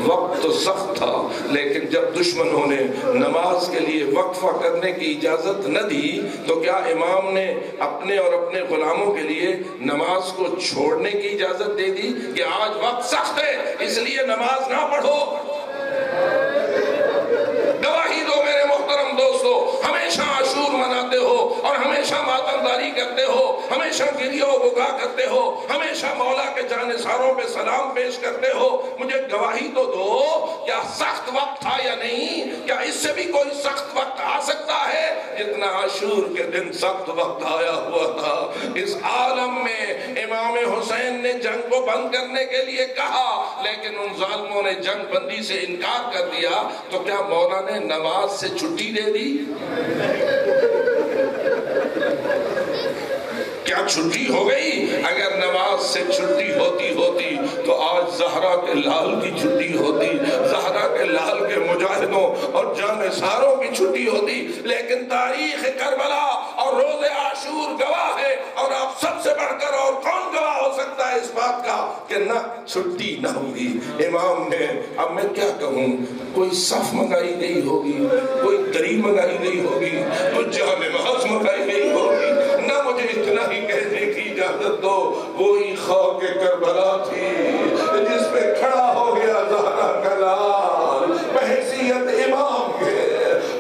A: وقت تو سخت تھا، لیکن جب دشمنوں نے نماز کے لیے وقفہ کرنے کی اجازت نہ دی تو کیا امام نے اپنے اور اپنے غلاموں کے لیے نماز کو چھوڑنے کی اجازت دے دی کہ آج وقت سخت ہے اس لیے نماز نہ پڑھو؟ گواہی دو میرے محترم دوستو، ہمیشہ عاشور مناتے ہو اور ہمیشہ ماتمداری کرتے ہو، ہمیشہ گریہ و بکا کرتے ہو، ہمیشہ مولا کے جانثاروں پہ سلام پیش کرتے ہو، مجھے گواہی تو دو کیا سخت وقت تھا یا نہیں؟ کیا اس سے بھی کوئی سخت وقت آ سکتا ہے جتنا عاشور کے دن سخت وقت آیا ہوا تھا؟ اس عالم میں امام حسین نے جنگ کو بند کرنے کے لیے کہا، لیکن ان ظالموں نے جنگ بندی سے انکار کر دیا، تو کیا مولا نے نماز سے چھٹی دے دی؟ کیا چھٹی ہو گئی؟ اگر نماز سے چھٹی ہوتی تو آج زہرا کے لال کی چھٹی ہوتی، زہرا کے لال کے مجاہدوں اور جانثاروں کی چھٹی ہوتی، لیکن تاریخ کربلا اور روز عاشور گواہ ہے، اور آپ سب سے بڑھ کر اور کون گواہ ہو سکتا ہے اس بات کا کہ نہ چھٹی نہ ہوئی۔ امام نے، اب میں کیا کہوں، کوئی صف منگائی گئی ہوگی، کوئی دری منگائی گئی ہوگی، کوئی جامع محض منگائی گئی ہوگی، نہ مجھے اتنا ہی کہنے کی اجازت دو، وہی خاک کربلا تھی جس پہ کھڑا ہو گیا زہرا کا لال بحیثیت امام کے،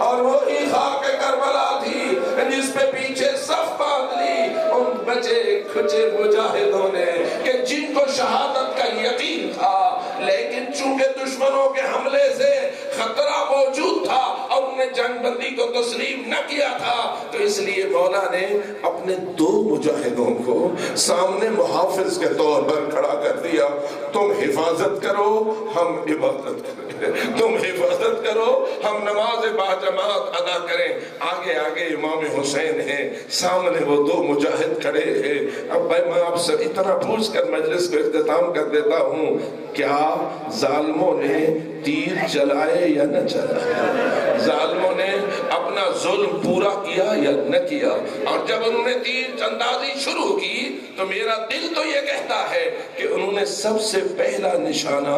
A: اور وہی خاک کربلا تھی جس پہ پیچھے صف باندھ لی ان بچے کھچے مجاہدوں نے کہ جن کو شہادت کا یقین تھا، لیکن چونکہ دشمنوں کے حملے سے خطرہ موجود تھا اور انہوں نے جنگ بندی کو تسلیم نہ کیا تھا، تو اس لیے مولا نے اپنے دو مجاہدوں کو سامنے محافظ کے طور پر کھڑا کر دیا، تم حفاظت کرو ہم عبادت کریں، تم حفاظت کرو ہم نماز باجماعت ادا کریں۔ آگے آگے امام حسین ہیں، سامنے وہ دو مجاہد کھڑے ہیں۔ اب میں آپ سے اتنا پوچھ کر مجلس کو اختتام کر دیتا ہوں، کیا ظالموں نے تیر چلائے یا نہ چلائے؟ ظالموں نے اپنا ظلم پورا کیا یا نہ کیا؟ اور جب انہوں نے تیر اندازی شروع کی تو میرا دل تو یہ کہتا ہے کہ انہوں نے سب سے پہلا نشانہ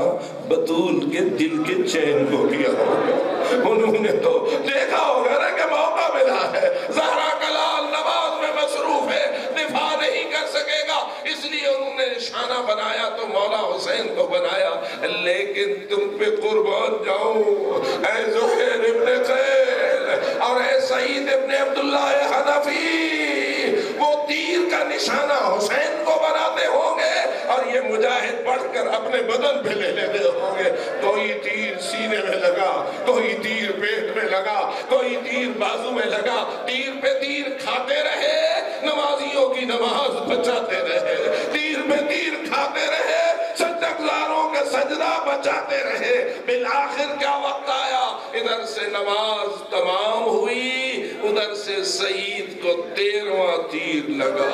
A: بطول کے دل کے چین کو کیا ہوگا۔ انہوں نے تو دیکھا ہوگا نا کہ موقع ملا ہے، زہرا کا لال نماز میں مصروف ہے، دفاع نہیں کر سکے گا، اس لیے انہوں نے نشانہ بنایا تو مولا حسین کو بنایا۔ لیکن تم پہ قربان جاؤں اے زہیر ابن قیل اور اے سعید ابن عبداللہ حنفی، وہ تیر کا نشانہ حسین کو بناتے ہوں گے اور یہ مجاہد بڑھ کر اپنے بدن پہ لے لیتے ہوں گے۔ کوئی تیر سینے میں لگا، کوئی تیر پیٹ میں لگا، کوئی تیر بازو میں لگا، تیر پہ تیر کھاتے رہے، نمازیوں کی نماز بچاتے رہے، تیر پہ تیر کھاتے رہے، سجدگزاروں کا سجدہ بچاتے رہے۔ بالآخر کیا وقت آیا، ادھر سے نماز تمام ہوئی، ادھر سے سعید کو 13واں تیر لگا،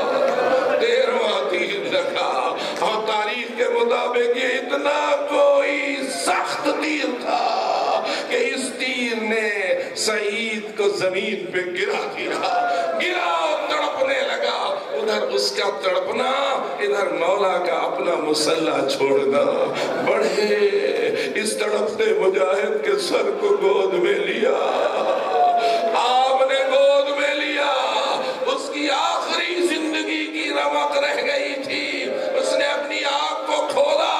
A: 13واں تیر لگا، اور تاریخ کے مطابق یہ اتنا کوئی سخت تیر تھا کہ اس تیر نے سعید کو زمین پہ گرا، تڑپنے لگا۔ ادھر اس کا تڑپنا، ادھر مولا کا اپنا مسلح چھوڑنا. بڑھے اس تڑپتے مجاہد کے سر کو گود میں لیا، آپ نے گود میں لیا. اس کی آخری زندگی کی رمق رہ گئی تھی، اس نے اپنی آنکھ کو کھولا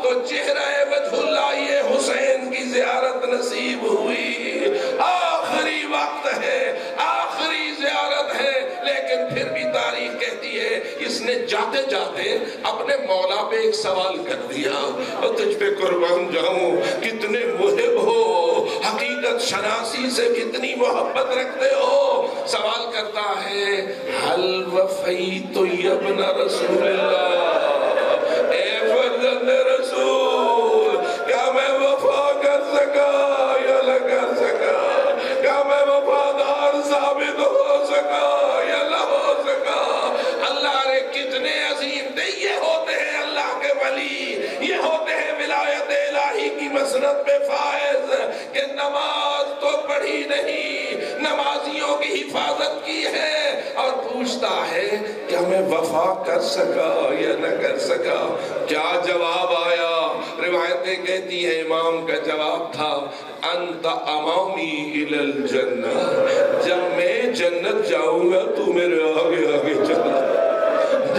A: تو چہرہ وجہ اللہ حسین کی زیارت نصیب ہوئی. آخری وقت ہے، آخری زیارت ہے، لیکن پھر بھی تاریخ کہتی ہے اس نے جاتے جاتے اپنے مولا پہ ایک سوال کر دیا. اور تجھ پہ قربان جاؤں، کتنے محب ہو، حقیقت شناسی سے کتنی محبت رکھتے ہو. سوال کرتا ہے حل وفیت ابن رسول اللہ، اے فرزند رسول، کیا میں وفا کر سکا یا نہ کر سکا؟ کیا میں وفادار ثابت ہو سکا یا نہ ہو سکا؟ اللہ نے کتنے عظیم تھے. یہ ہوتے ہیں اللہ کے ولی، یہ ہوتے ہیں ولایت الہی کی مسند پہ فائز، کہ نماز تو پڑھی نہیں، نمازیوں کی حفاظت کی ہے، اور پوچھتا ہے کیا میں وفا کر سکا یا نہ کر سکا؟ کیا جواب آیا؟ روایتیں کہتی ہیں امام کا جواب تھا انت امامی الی الجنہ، جب میں جنت جاؤں گا تو میرے آگے آگے چلنا،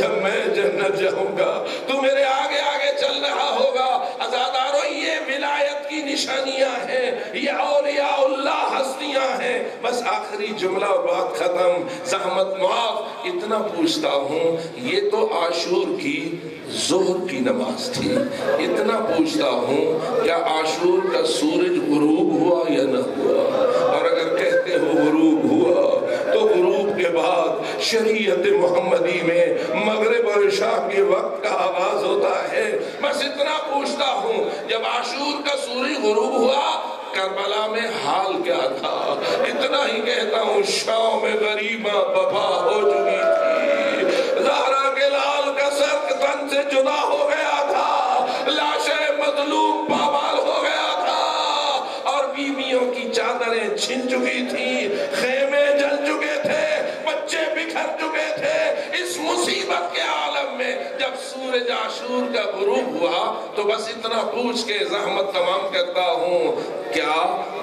A: جب میں جنت جاؤں گا تو میرے آگے آگے چل رہا ہوگا. عزادارو، یہ ولایت کی نشانیاں ہیں، یہ اولیاء اللہ ہستیاں ہیں. بس آخری جملہ اور بات ختم، زحمت معاف. اتنا پوچھتا ہوں، یہ تو عاشور کی ظہر کی نماز تھی. اتنا پوچھتا ہوں، کیا عاشور کا سورج غروب ہوا یا نہ ہوا؟ اور اگر کہتے ہو غروب ہوا تو غروب کے بعد شریعت محمدی میں مغرب اور عشاء کے وقت کا آغاز ہوتا ہے. بس اتنا پوچھتا ہوں، جب عاشور کا سورج غروب ہوا کربلا میں حال کیا تھا؟ اتنا ہی کہتا ہوں، شام میں غریباں بپا ہو چکی تھی، زہرا کے لال کا سر تن سے جدا ہو گیا تھا، لاشیں مظلوم پامال ہو گیا تھا، اور بیویوں کی چادریں چھن چکی تھی، خیمے جل چکے تھے، بچے بکھر چکے تھے. اس مصیبت کے عالم میں جب سورج عاشور کا غروب ہوا تو بس اتنا پوچھ کے زحمت تمام کرتا ہوں، کیا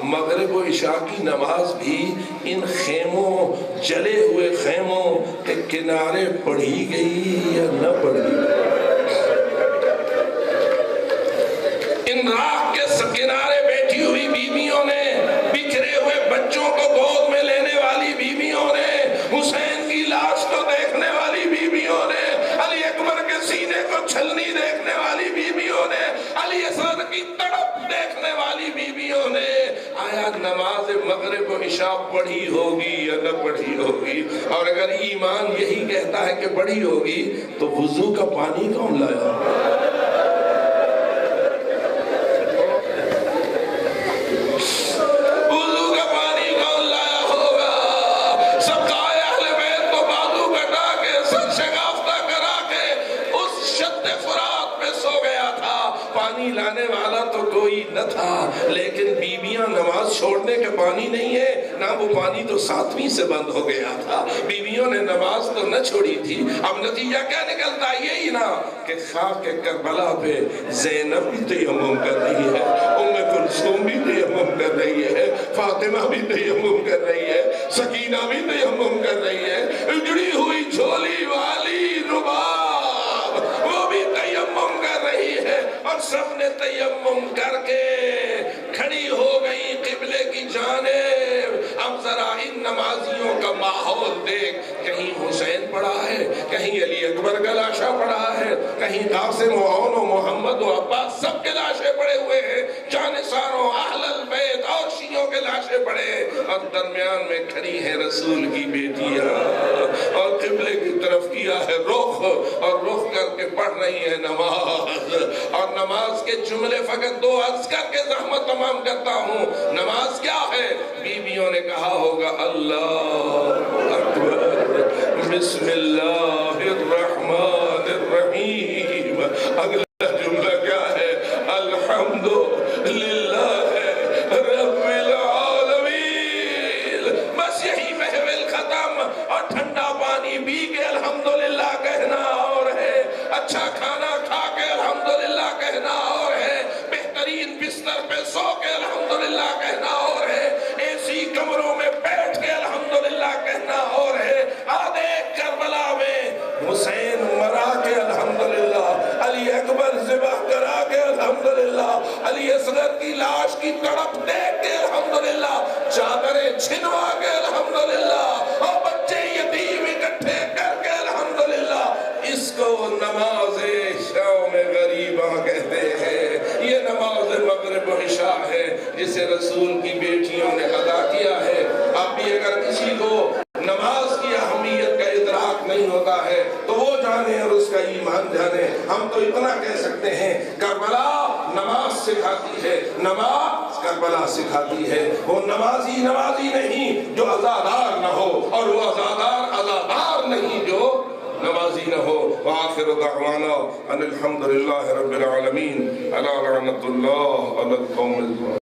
A: مغرب و عشاء کی نماز بھی ان خیموں، جلے ہوئے خیموں کے کنارے پڑھی گئی یا نہ پڑھی گئی؟ ان راہ کے کنارے بیٹھی ہوئی بیویوں نے، بکھرے ہوئے بچوں کو گود میں لینے والی بیویوں نے، حسین کی لاش کو دیکھنے والی بیویوں نے، علی اکبر کے سینے کو چھلنی دیکھنے والی بیویوں نے، علی اصغر کی تڑپ دیکھنے والی بیویوں نے، آیا نماز مغرب و عشاء پڑھی ہوگی یا نہ پڑھی ہوگی؟ اور اگر ایمان یہی کہتا ہے کہ پڑھی ہوگی تو وضو کا پانی کون لایا؟ لانے والا تو کوئی نہ تھا، لیکن بیویاں نماز چھوڑنے کے پانی نہیں ہے نہ، وہ پانی تو ساتویں سے بند ہو گیا تھا. بیویوں نے نماز تو نہ چھوڑی تھی. اب نتیجہ کیا نکلتا یہی نا کہ خاک کربلا پہ زینب بھی تیمم کر رہی ہے، ام کلثوم بھی تیمم کر رہی ہے، فاطمہ بھی تیمم کر رہی ہے، سکینہ بھی تیمم کر رہی ہے، اجڑی ہوئی جھولی والی رباب وہ بھی تیمم کر رہی ہے، اور سب نے تیمم کر کے کھڑی ہو گئی قبلے کی جانب. اب ذرا ان نمازیوں کا ماحول دیکھ، کہیں حسین پڑا ہے، کہیں علی اکبر کا لاشا پڑا ہے، کہیں قاسم و عون و محمد و عباس، سب کے لاشے پڑے ہوئے ہیں، جانثاروں اہل البیت اور شیعوں کے لاشے پڑے، اور درمیان میں کھڑی ہیں رسول کی بیٹیاں، اور قبلے کی طرف کیا ہے رخ، اور رخ کر کے پڑھ رہی ہیں نماز. اور نماز کے جملے فقط دو عرض کر کے زحمت تمام کرتا ہوں. نماز کیا ہے؟ بیویوں نے کہا ہوگا اللہ اکبر، بسم اللہ الرحمن الرحیم. اگلا جملہ کیا ہے؟ الحمدللہ رب العالمین. بس یہی محفل ختم، اور ٹھنڈا پانی پی کے الحمدللہ حسین مرا کے الحمدللہ، علی اکبر ذبح کرا کے الحمدللہ، علی اصغر کی لاش کی تڑپ دیکھ کے الحمدللہ، چادریں چھنوا کے الحمدللہ، اور بچے یتیم اکٹھے کر کے الحمدللہ، اس کو نماز شام غریبہ کہتے ہیں۔ یہ نماز مغرب و عشاء ہے جسے رسول کی بیٹیوں نے ادا کیا ہے۔ اب بھی اگر کسی کو نماز کی اہمیت کا ادراک نہیں ہوتا ہے تو وہ جانے اور اس کا ایمان جانے۔ ہم تو اتنا کہہ سکتے ہیں کربلا نماز سکھاتی ہے، نماز کربلا سکھاتی ہے۔ وہ نمازی نمازی نہیں جو عزادار نہ ہو، اور وہ عزادار عزادار نہیں جو نمازی نہ ہو۔ وآخر دعوانا ان الحمدللہ رب العالمین، الا لعنت اللہ علی القوم الظالمین۔